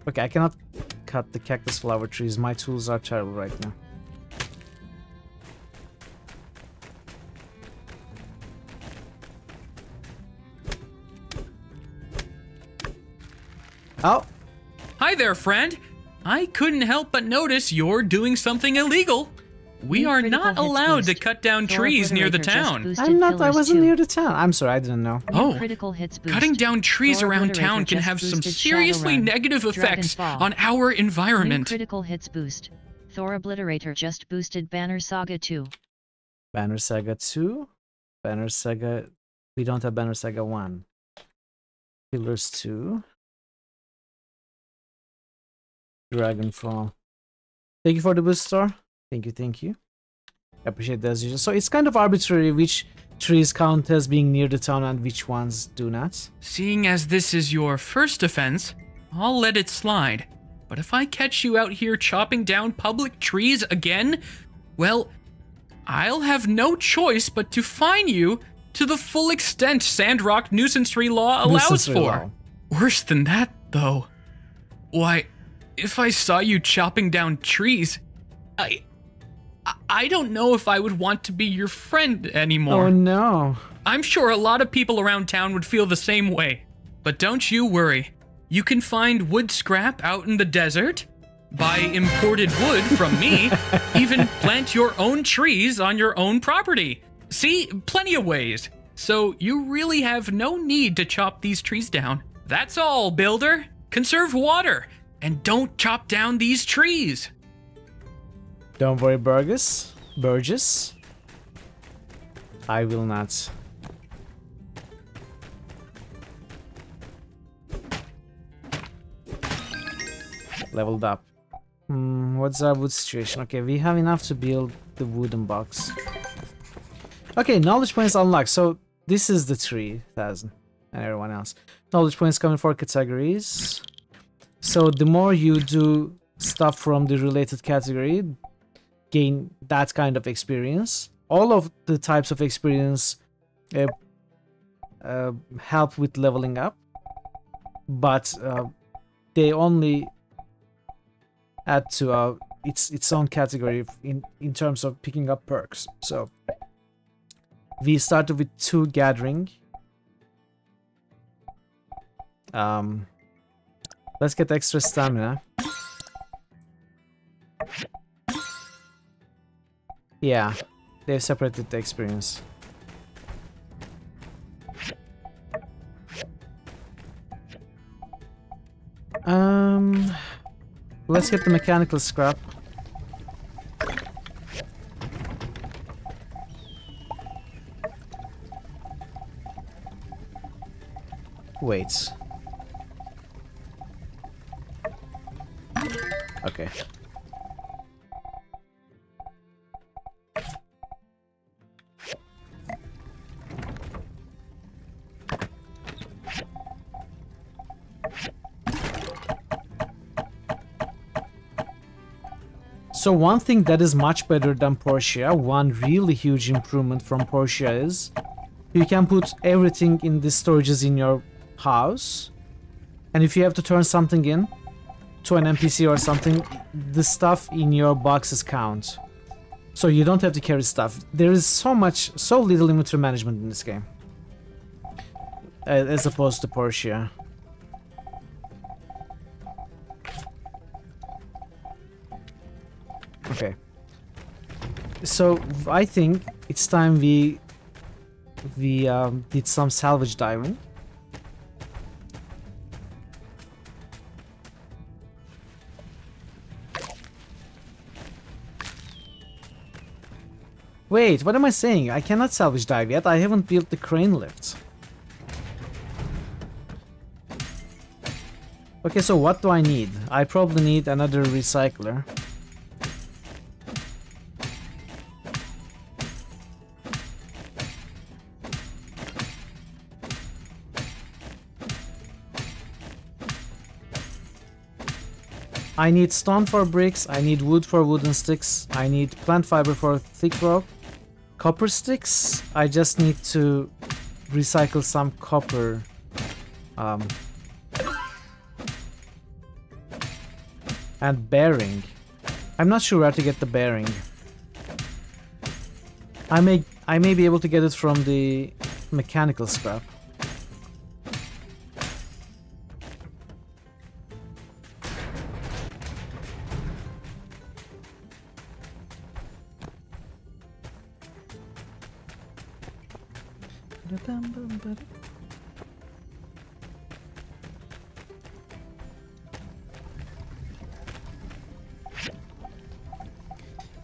Okay, I cannot cut the cactus flower trees. My tools are terrible right now. Oh! Hi there, friend! I couldn't help but notice you're doing something illegal. We are not allowed to cut down trees near the town. I wasn't near the town. I'm sorry, I didn't know. Oh, cutting down trees around town can have some seriously negative effects on our environment. New critical hits boost. Thor Obliterator just boosted Banner Saga 2. Banner Saga 2? Banner Saga... We don't have Banner Saga 1. Pillars 2. Dragonfall. Thank you for the boost, Thor. Thank you, thank you. I appreciate that as usual. So it's kind of arbitrary which trees count as being near the town and which ones do not. Seeing as this is your first offense, I'll let it slide. But if I catch you out here chopping down public trees again, well, I'll have no choice but to fine you to the full extent Sandrock nuisance tree law allows for. Worse than that, though. Why, if I saw you chopping down trees, I don't know if I would want to be your friend anymore. Oh no. I'm sure a lot of people around town would feel the same way. But don't you worry. You can find wood scrap out in the desert, buy imported wood from me, even plant your own trees on your own property. See, plenty of ways. So you really have no need to chop these trees down. That's all, builder. Conserve water, and don't chop down these trees. Don't worry, Burgess. Burgess. I will not. Leveled up. What's our wood situation? Okay, we have enough to build the wooden box. Okay, knowledge points unlocked. So this is the 3,000 and everyone else. Knowledge points coming for categories. So the more you do stuff from the related category, gain that kind of experience. All of the types of experience help with leveling up, but they only add to its own category in terms of picking up perks. So we started with 2 gathering. Let's get extra stamina. Yeah, they've separated the experience. Let's get the mechanical scrap. Wait. Okay. So one thing that is much better than Portia, one really huge improvement from Portia is you can put everything in the storages in your house, and if you have to turn something in to an NPC or something, the stuff in your boxes count. So you don't have to carry stuff. There is so little inventory management in this game as opposed to Portia. Okay, so I think it's time we did some salvage diving. Wait, what am I saying? I cannot salvage dive yet. I haven't built the crane lift. Okay, so what do I need? I probably need another recycler. I need stone for bricks, I need wood for wooden sticks, I need plant fiber for thick rope, copper sticks. I just need to recycle some copper. And bearing. I'm not sure where to get the bearing. I may be able to get it from the mechanical scrap.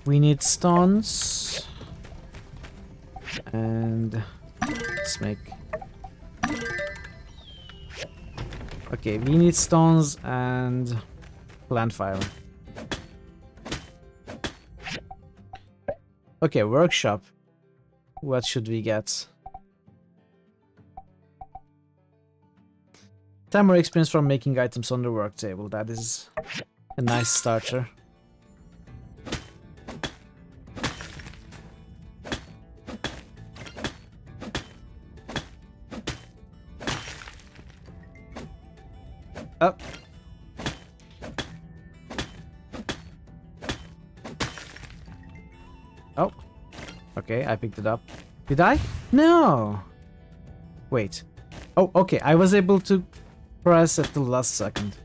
We need stones. And let's make... Okay, we need stones and plant fiber. Okay, workshop. What should we get? 10 more experience from making items on the work table. That is a nice starter. Oh. Oh. Okay, I picked it up. Did I? No! Wait. Oh, okay, I was able to press at the last second.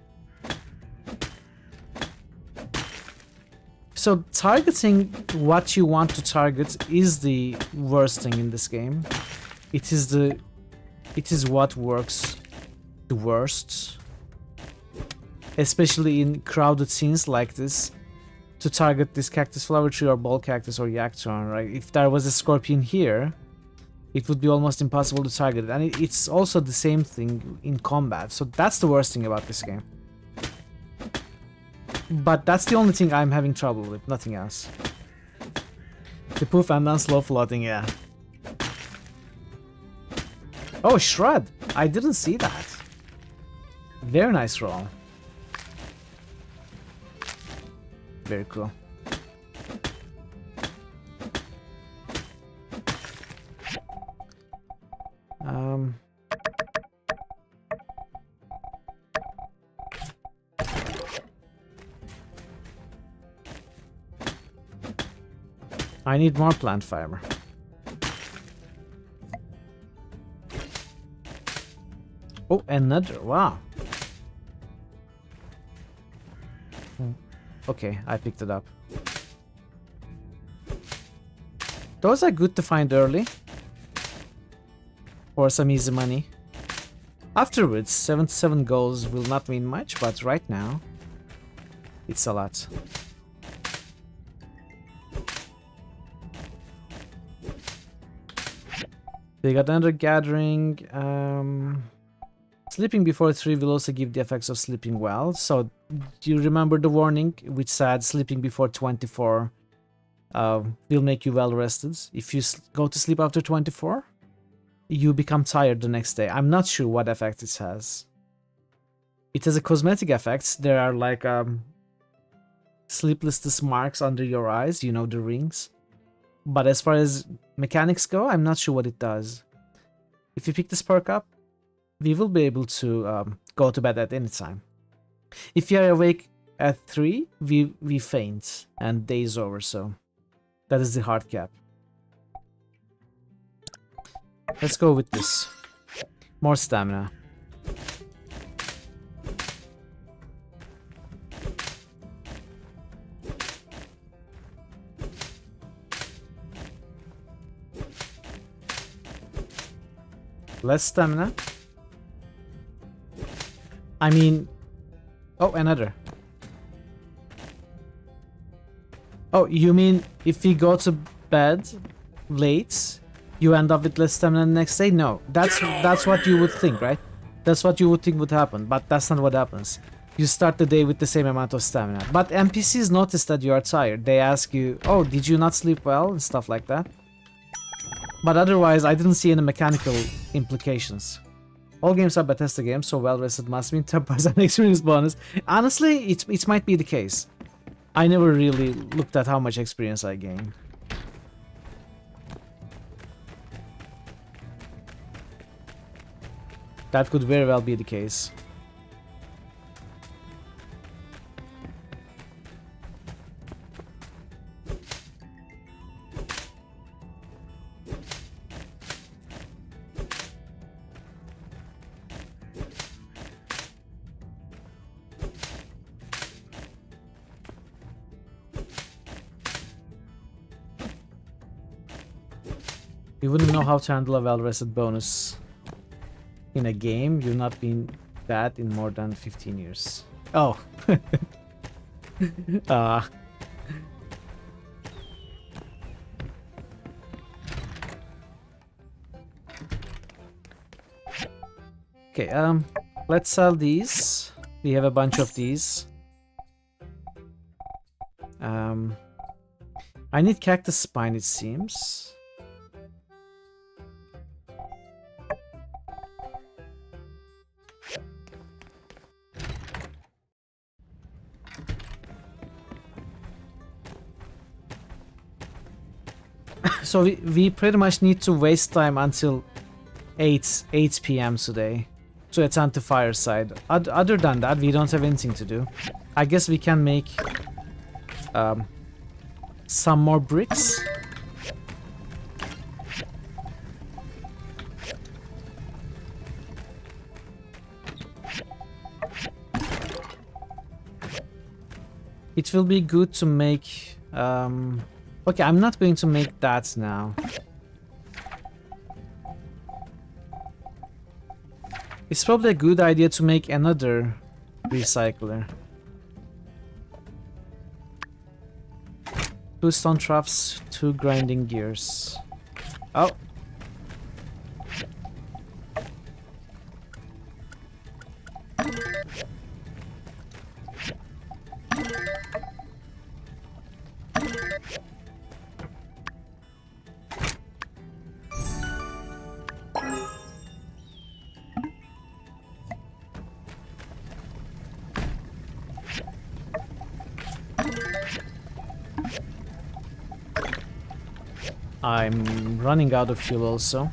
So targeting what you want to target is the worst thing in this game. It is what works the worst. Especially in crowded scenes like this, to target this cactus flower tree or ball cactus or Yactron, right? If there was a scorpion here, it would be almost impossible to target it. And it's also the same thing in combat, so that's the worst thing about this game. But that's the only thing I'm having trouble with, nothing else. The poof and then slow floating, yeah. Oh, Shred! I didn't see that. Very nice roll. Very cool. I need more plant fiber. Oh, another, wow. Okay, I picked it up. Those are good to find early. For some easy money. Afterwards, 77 goals will not mean much, but right now, it's a lot. They got another gathering. Sleeping before 3 will also give the effects of sleeping well. So, do you remember the warning which said sleeping before 24 will make you well rested? If you go to sleep after 24, you become tired the next day. I'm not sure what effect it has. It has a cosmetic effect. There are like sleeplessness marks under your eyes, you know, the rings. But as far as mechanics go, I'm not sure what it does. If you pick this perk up, we will be able to go to bed at any time. If you are awake at 3, we faint and day is over, so that is the hard cap. Let's go with this. More stamina. Less stamina. I mean... Oh, another. Oh, you mean if we go to bed late, you end up with less stamina the next day? No, that's what you would think, right? That's what you would think would happen, but that's not what happens. You start the day with the same amount of stamina. But NPCs notice that you are tired. They ask you, oh, did you not sleep well? And stuff like that. But otherwise, I didn't see any mechanical implications. All games are Bethesda games, so well-rested must mean 10% experience bonus. Honestly, it might be the case. I never really looked at how much experience I gain. That could very well be the case. You wouldn't know how to handle a well-rested bonus in a game. You've not been that in more than 15 years. Oh. Okay, let's sell these. We have a bunch of these. I need cactus spine, it seems. So we pretty much need to waste time until 8 p.m. today to attend to Fireside. Other than that, we don't have anything to do. I guess we can make some more bricks. It will be good to make... okay, I'm not going to make that now. It's probably a good idea to make another recycler. 2 stone troughs, 2 grinding gears. Oh. I'm running out of fuel also.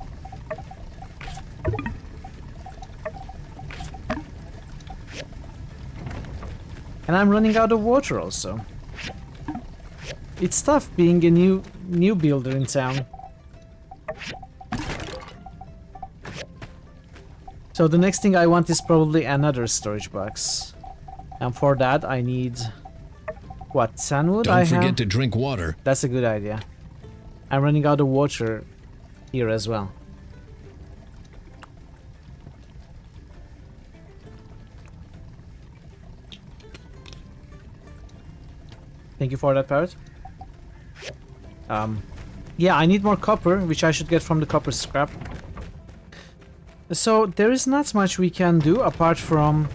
And I'm running out of water also. It's tough being a new builder in town. So the next thing I want is probably another storage box. And for that I need... what, sandwood? Don't forget to drink water. That's a good idea. I'm running out of water here as well. Thank you for that, parrot. Yeah, I need more copper, which I should get from the copper scrap. So there is not much we can do apart from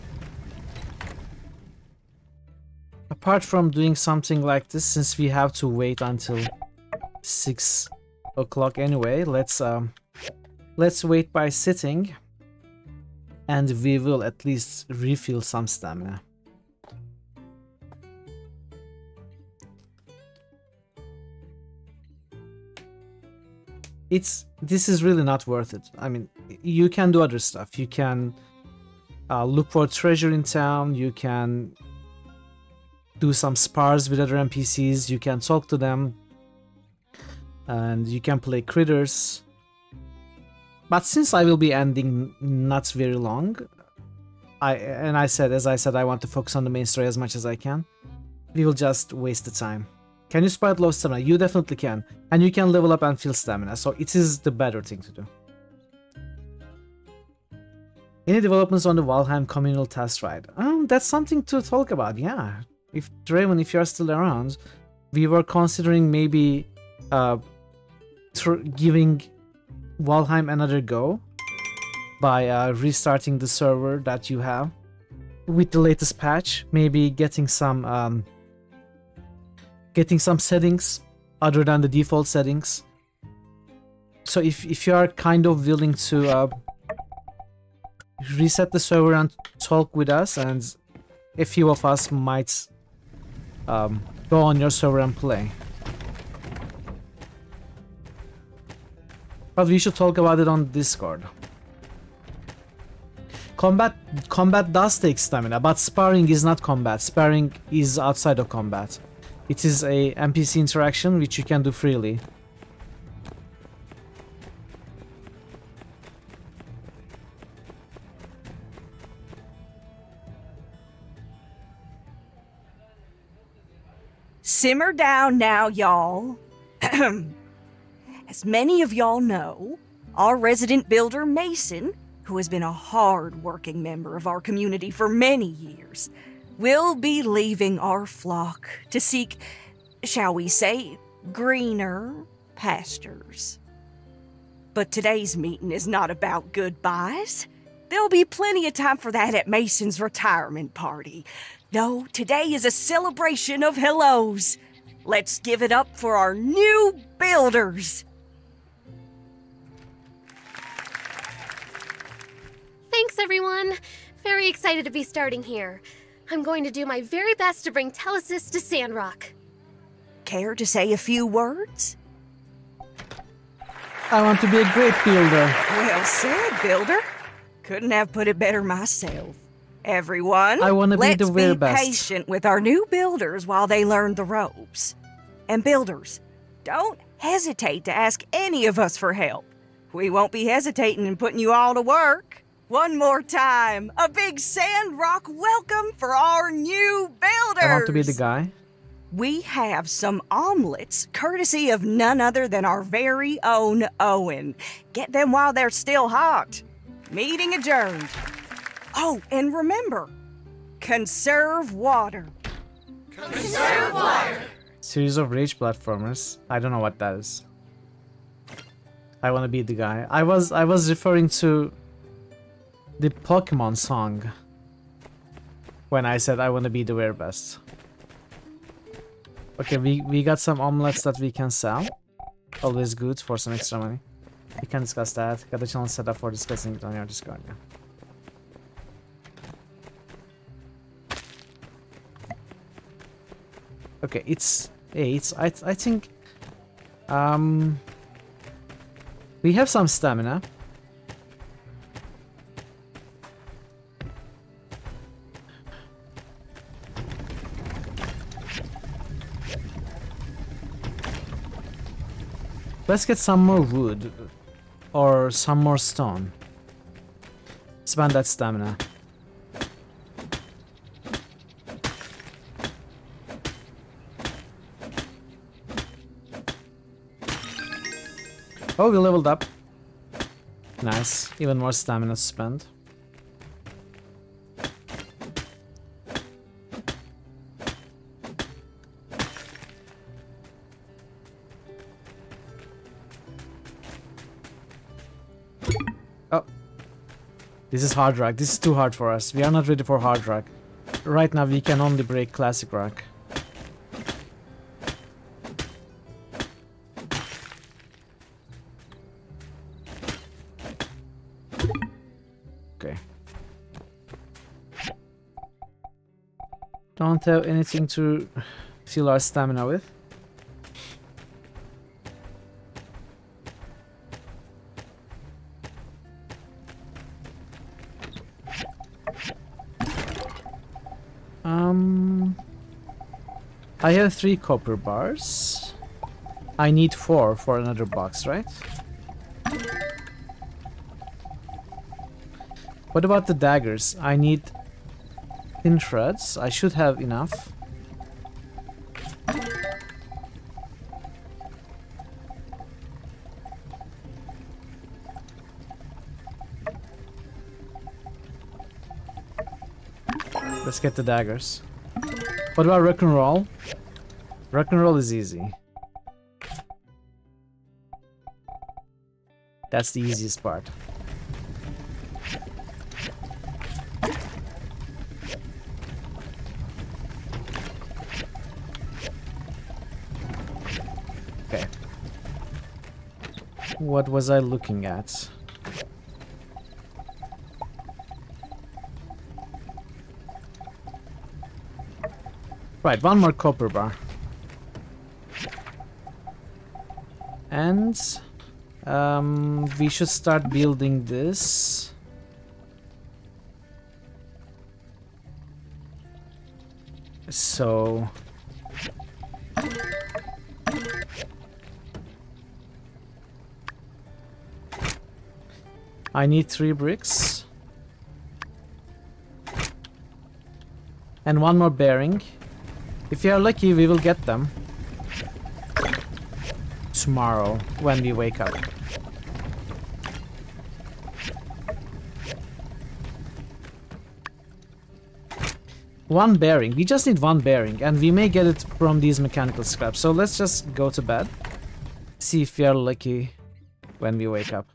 doing something like this, since we have to wait until 6 o'clock anyway. Let's wait by sitting, and we will at least refill some stamina. This is really not worth it. I mean, you can do other stuff. You can look for treasure in town. You can do some spars with other NPCs. You can talk to them. And you can play critters. But since I will be ending not very long, as I said, I want to focus on the main story as much as I can. We will just waste the time. Can you spot low stamina? You definitely can. And you can level up and fill stamina, so it is the better thing to do. Any developments on the Valheim communal test ride? That's something to talk about, yeah. If Draven, if you're still around, we were considering maybe giving Valheim another go by restarting the server that you have with the latest patch. Maybe getting some settings other than the default settings. So if you are kind of willing to reset the server and talk with us, and a few of us might go on your server and play. But we should talk about it on Discord. Combat does take stamina, but sparring is not combat. Sparring is outside of combat. It is a NPC interaction which you can do freely. Simmer down now, y'all. As many of y'all know, our resident builder, Mason, who has been a hard-working member of our community for many years, will be leaving our flock to seek, shall we say, greener pastures. But today's meeting is not about goodbyes. There'll be plenty of time for that at Mason's retirement party. No, today is a celebration of hellos. Let's give it up for our new builders. Thanks, everyone. Very excited to be starting here. I'm going to do my very best to bring Telesis to Sandrock. Care to say a few words? I want to be a great builder. Well said, builder. Couldn't have put it better myself. Everyone, I want to be the very best. Let's be patient with our new builders while they learn the ropes. And builders, don't hesitate to ask any of us for help. We won't be hesitating in putting you all to work. One more time, a big Sandrock welcome for our new builders. I want to be the guy. We have some omelets, courtesy of none other than our very own Owen. Get them while they're still hot. Meeting adjourned. Oh, and remember, conserve water. Conserve water. Series of rage platformers. I don't know what that is. I want to be the guy. I was referring to the Pokemon song when I said I want to be the very best. Okay, we got some omelets that we can sell. Always good for some extra money. We can discuss that. Got the channel set up for discussing it on your Discord. Yeah. Okay, I think we have some stamina. Let's get some more wood or some more stone. Spend that stamina. Oh, we leveled up. Nice. Even more stamina to spend. Oh. This is hard rock. This is too hard for us. We are not ready for hard rock. Right now we can only break classic rock. Don't have anything to fill our stamina with. I have 3 copper bars. I need 4 for another box, right? What about the daggers? I need thin threads. I should have enough. Let's get the daggers. What about rock and roll? Rock and roll is easy. That's the easiest part. Okay. What was I looking at? Right, 1 more copper bar. And we should start building this. So I need 3 bricks and 1 more bearing. If you are lucky, we will get them. tomorrow when we wake up. One bearing. We just need one bearing, and we may get it from these mechanical scraps. So let's just go to bed. See if we are lucky when we wake up.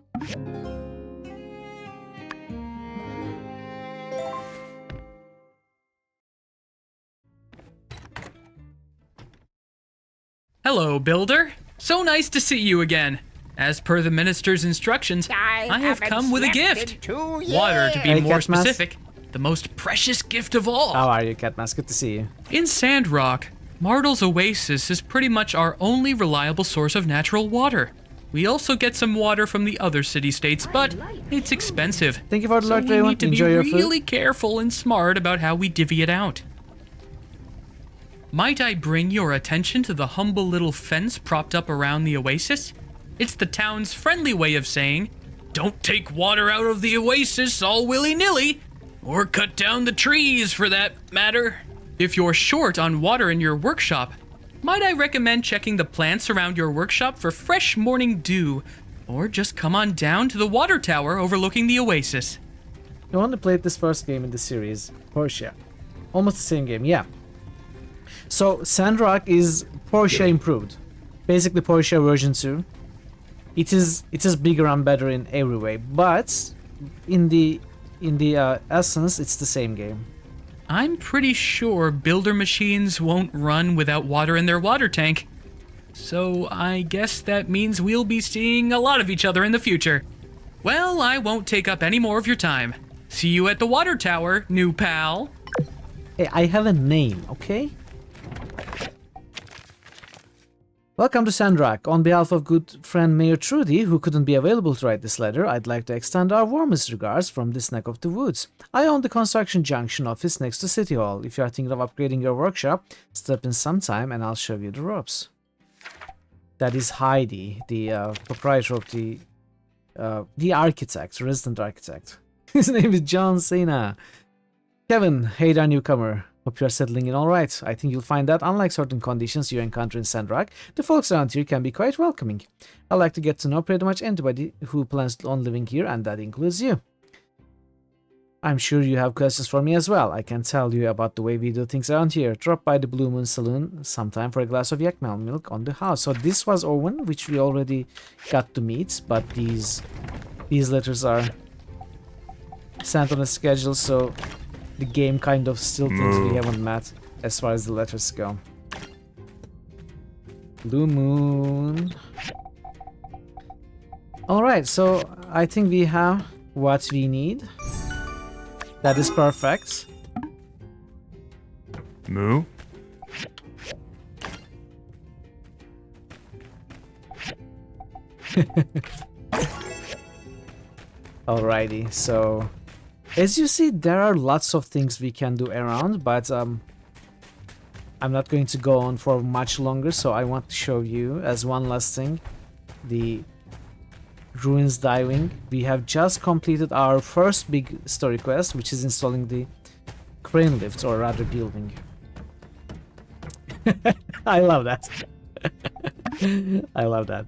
Hello, Builder. So nice to see you again. As per the minister's instructions, I have come with a gift. Water, to be more specific. The most precious gift of all. How are you, Catmas? Good to see you. In Sandrock, Mardle's Oasis is pretty much our only reliable source of natural water. We also get some water from the other city-states, but it's expensive. Thank you for the so alert, we Raymond. need to Enjoy be your food. really careful and smart about how we divvy it out. Might I bring your attention to the humble little fence propped up around the oasis? It's the town's friendly way of saying, don't take water out of the oasis all willy-nilly. Or cut down the trees, for that matter. If you're short on water in your workshop, might I recommend checking the plants around your workshop for fresh morning dew, or just come on down to the water tower overlooking the oasis. You want to play this first game in the series, Portia. Almost the same game, yeah. So Sandrock is Portia improved. Basically Portia version 2. It is bigger and better in every way, but in the essence, it's the same game. I'm pretty sure builder machines won't run without water in their water tank. So I guess that means we'll be seeing a lot of each other in the future. Well, I won't take up any more of your time. See you at the water tower, new pal. Hey, I have a name, okay? Welcome to Sandrock. On behalf of good friend Mayor Trudy, who couldn't be available to write this letter, I'd like to extend our warmest regards from this neck of the woods. I own the construction junction office next to City Hall. If you are thinking of upgrading your workshop, step in sometime and I'll show you the ropes. That is Heidi, the proprietor of the architect, resident architect. His name is John Cena. Kevin, hey there, newcomer. Hope you are settling in alright. I think you'll find that, unlike certain conditions you encounter in Sandrock, the folks around here can be quite welcoming. I like to get to know pretty much anybody who plans on living here, and that includes you. I'm sure you have questions for me as well. I can tell you about the way we do things around here. Drop by the Blue Moon Saloon sometime for a glass of yak milk on the house. So this was Owen, which we already got to meet, but these letters are sent on a schedule, so the game kind of still thinks we haven't met as far as the letters go. Blue Moon. Alright, so I think we have what we need. That is perfect. Moo. Alrighty, so as you see, there are lots of things we can do around, but I'm not going to go on for much longer, so I want to show you as one last thing the ruins diving. We have just completed our first big story quest, which is installing the crane lift, or rather building. I love that. I love that.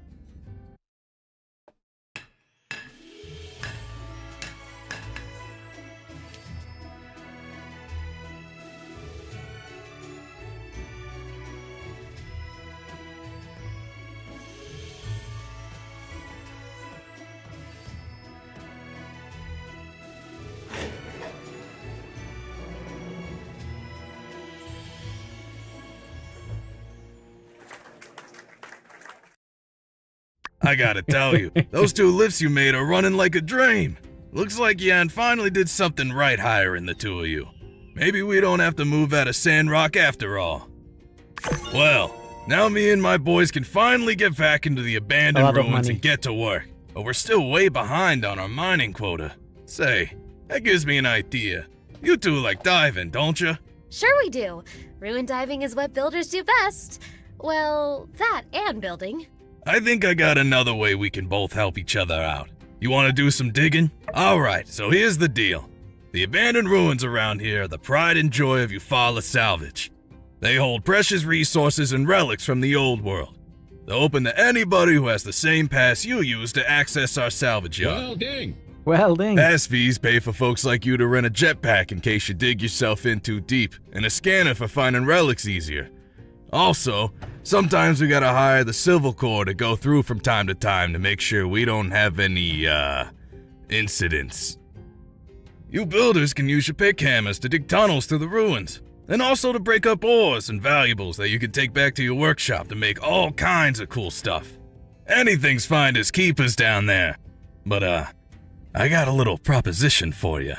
I gotta tell you, those two lifts you made are running like a dream. Looks like Yan finally did something right hiring the two of you. Maybe we don't have to move out of Sandrock after all. Well, now me and my boys can finally get back into the abandoned ruins and get to work. But we're still way behind on our mining quota. Say, that gives me an idea. You two like diving, don't you? Sure we do. Ruin diving is what builders do best. Well, that and building. I think I got another way we can both help each other out. You want to do some digging? Alright, so here's the deal. The abandoned ruins around here are the pride and joy of Eufaula salvage. They hold precious resources and relics from the old world. They're open to anybody who has the same pass you use to access our salvage yard. Well, ding. Well, ding. Pass fees pay for folks like you to rent a jetpack in case you dig yourself in too deep, and a scanner for finding relics easier. Also, sometimes we gotta hire the Civil Corps to go through from time to time to make sure we don't have any, incidents. You builders can use your pick hammers to dig tunnels through the ruins, and also to break up ores and valuables that you can take back to your workshop to make all kinds of cool stuff. Anything's finders keepers down there. But, I got a little proposition for you.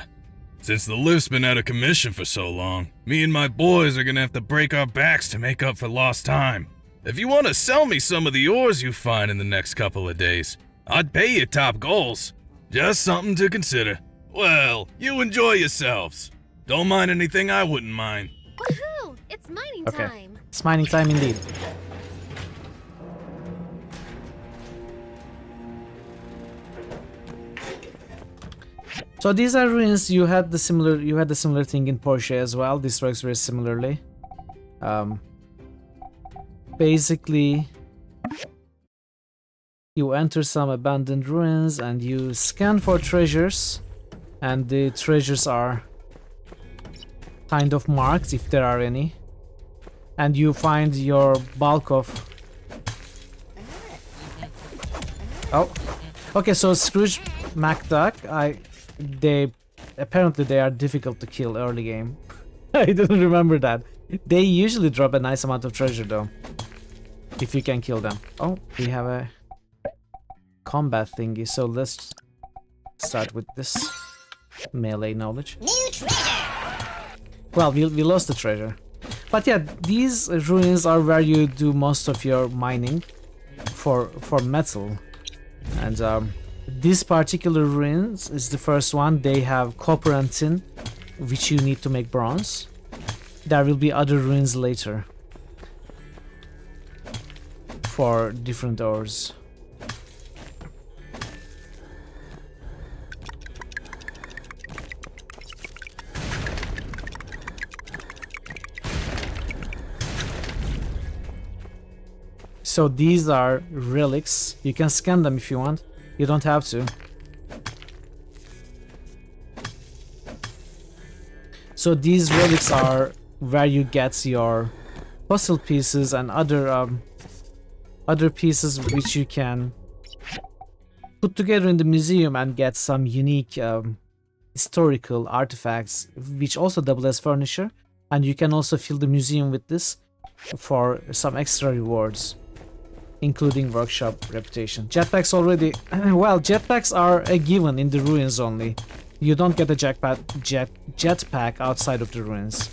Since the lift's been out of commission for so long, me and my boys are gonna have to break our backs to make up for lost time. If you want to sell me some of the ores you find in the next couple of days, I'd pay you top goals. Just something to consider. Well, you enjoy yourselves. Don't mind anything I wouldn't mind. Woohoo! It's mining time. It's mining time indeed. So these are ruins. You had the similar thing in Porsche as well. This works very similarly. Basically, you enter some abandoned ruins and you scan for treasures, and the treasures are kind of marked if there are any, and you find your bulk of... Oh, okay. So Scrooge McDuck, they are difficult to kill early game. I didn't remember that. They usually drop a nice amount of treasure though, if you can kill them. Oh, we have a combat thingy, so let's start with this melee knowledge. New treasure. Well, we lost the treasure, but yeah, these ruins are where you do most of your mining for metal, and this particular ruins is the first one. They have copper and tin, which you need to make bronze. There will be other ruins later for different ores. So these are relics. You can scan them if you want. You don't have to. So these relics are where you get your fossil pieces and other pieces which you can put together in the museum and get some unique historical artifacts, which also double as furniture. And you can also fill the museum with this for some extra rewards, including workshop reputation. Jetpacks already... well, jetpacks are a given in the ruins only. You don't get a jetpack outside of the ruins.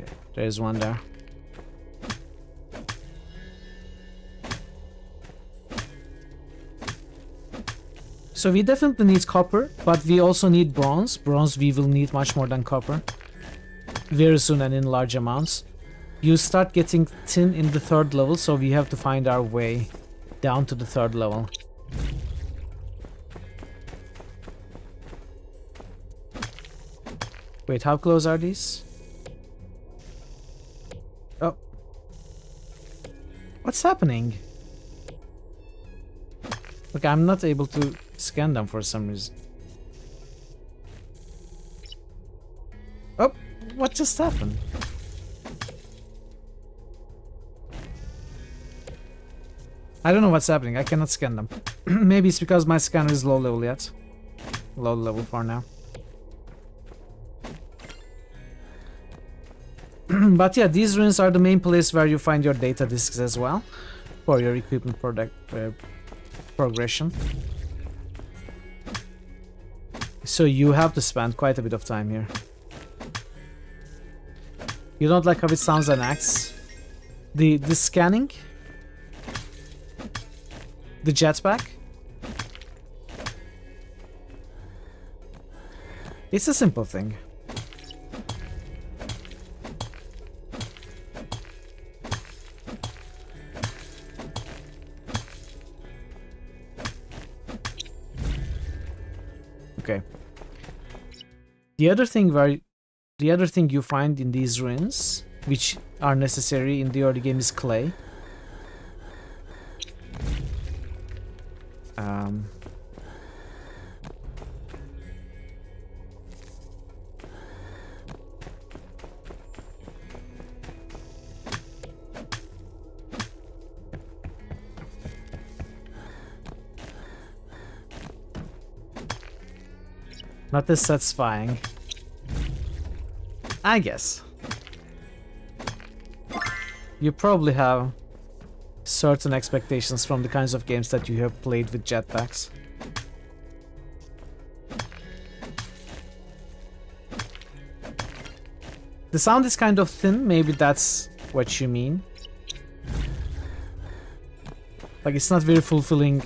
Okay, there's one there. So we definitely need copper, but we also need bronze. Bronze we will need much more than copper very soon and in large amounts. You start getting tin in the 3rd level, so we have to find our way down to the 3rd level. Wait, how close are these? Oh. What's happening? Okay, I'm not able to scan them for some reason. Oh, what just happened? I don't know what's happening. I cannot scan them. Maybe it's because my scanner is low level yet. Low level for now. But yeah, these ruins are the main place where you find your data disks as well for your equipment product progression. So you have to spend quite a bit of time here. You don't like how it sounds and acts? The scanning? The jetpack? It's a simple thing. Okay. The other thing you find in these ruins, which are necessary in the early game, is clay. Not as satisfying, I guess. You probably have certain expectations from the kinds of games that you have played with jetpacks. The sound is kind of thin, maybe that's what you mean. Like, it's not very fulfilling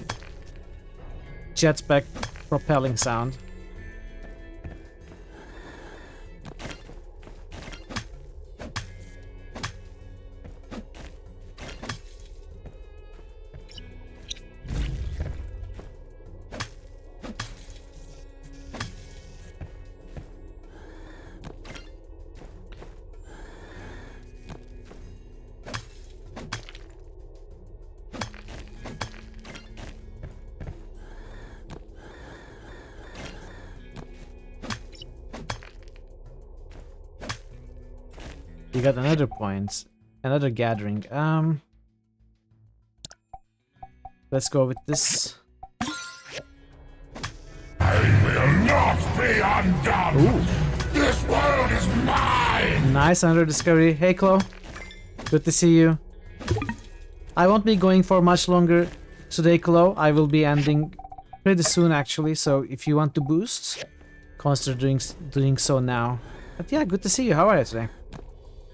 jetpack propelling sound. You got another point, another gathering. Let's go with this. I will not be undone. Ooh. This world is mine. Nice under discovery. Hey, Chloe. Good to see you. I won't be going for much longer today, Chloe. I will be ending pretty soon, actually. So if you want to boost, consider doing so now. But yeah, good to see you. How are you today?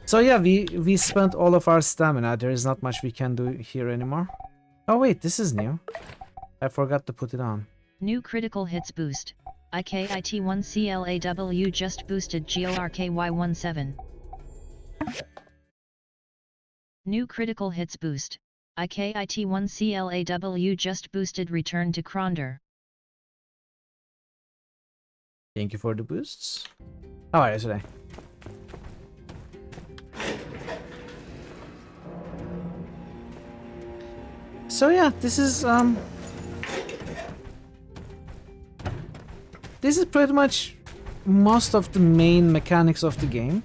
So yeah, we spent all of our stamina. There is not much we can do here anymore. Oh wait, this is new. I forgot to put it on. New critical hits boost. IKIT1CLAW just boosted GORKY17. New critical hits boost. IKIT1CLAW just boosted return to Kronder. Thank you for the boosts. How are you today? So yeah, this is pretty much most of the main mechanics of the game.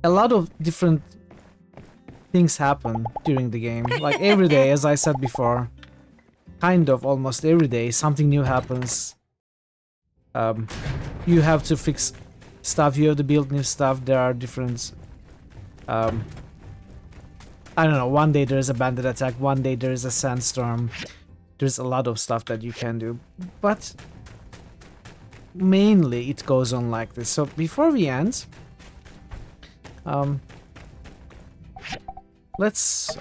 A lot of different things happen during the game, like every day, as I said before. Kind of almost every day something new happens. You have to fix stuff, you have to build new stuff. There are different I don't know, one day there's a bandit attack, one day there's a sandstorm. There's a lot of stuff that you can do, but mainly it goes on like this. So before we end, let's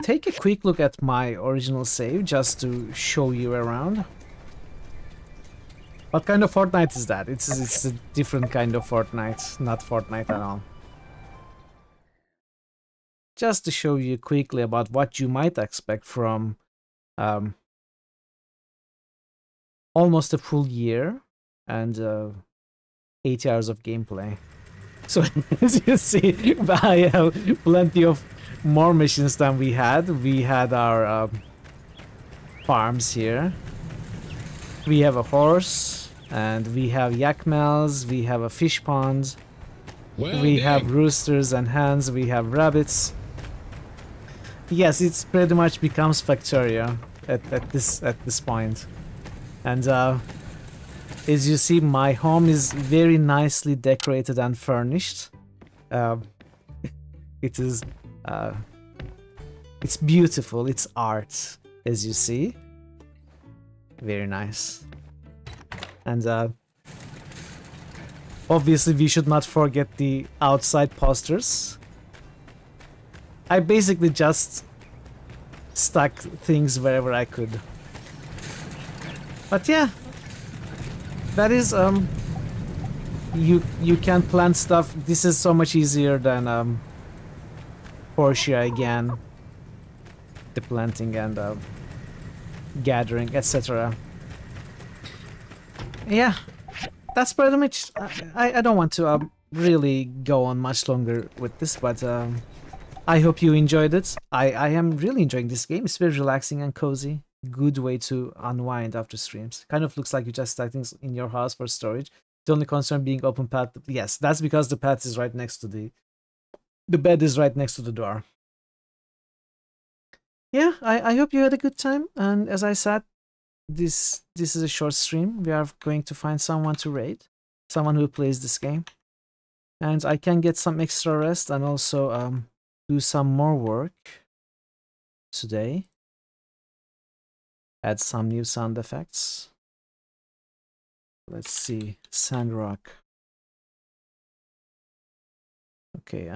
take a quick look at my original save just to show you around. What kind of Fortnite is that? It's a different kind of Fortnite, not Fortnite at all. Just to show you quickly about what you might expect from almost a full year and 80 hours of gameplay. So as you see, I have plenty of more missions than we had. We had our farms here. We have a horse, and we have yak mills, we have a fish pond, we have roosters and hens, we have rabbits. Yes, it's pretty much becomes Factoria at this point. And as you see, my home is very nicely decorated and furnished. It is it's beautiful, it's art, as you see. Very nice. And obviously we should not forget the outside posters. I basically just stuck things wherever I could. But yeah, that is you can plant stuff. This is so much easier than Portia again. The planting and gathering, etc. yeah, that's pretty much. I don't want to really go on much longer with this, but I hope you enjoyed it. I am really enjoying this game. It's very relaxing and cozy. Good way to unwind after streams. Kind of looks like you just stack things in your house for storage. The only concern being open path. Yes, that's because the path is right next to the bed is right next to the door. Yeah, I hope you had a good time. And as I said, this is a short stream. We are going to find someone to raid, someone who plays this game, and I can get some extra rest and also do some more work today. Add some new sound effects. Let's see, Sandrock. Okay,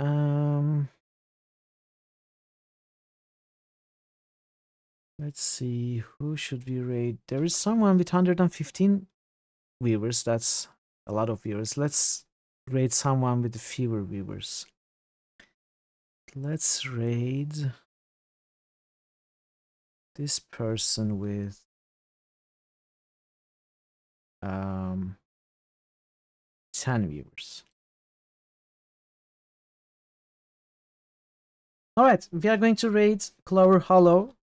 let's see, who should we raid? There is someone with 115 viewers. That's a lot of viewers. Let's raid someone with fewer viewers. Let's raid this person with 10 viewers. Alright, we are going to raid Clover Hollow.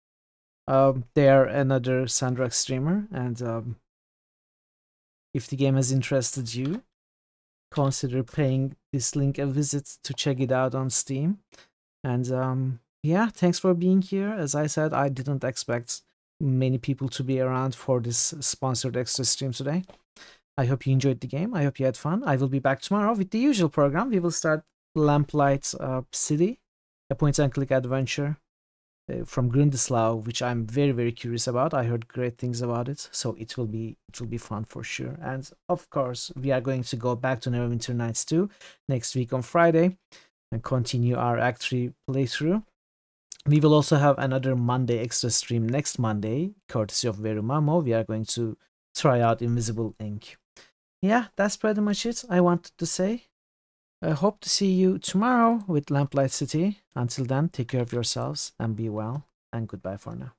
They are another Sandrock streamer, and if the game has interested you, consider paying this link a visit to check it out on Steam. And yeah, thanks for being here. As I said, I didn't expect many people to be around for this sponsored extra stream today. I hope you enjoyed the game. I hope you had fun. I will be back tomorrow with the usual program. We will start Lamplight City, a point-and-click adventure from Grundislaw, which I'm very, very curious about. I heard great things about it, so it will be fun for sure. And of course, we are going to go back to Neverwinter Nights 2 next week on Friday and continue our Act 3 playthrough. We will also have another Monday extra stream next Monday, courtesy of Verumamo. We are going to try out Invisible Ink. Yeah, that's pretty much it I wanted to say. I hope to see you tomorrow with Lamplight City. Until then, take care of yourselves and be well, and goodbye for now.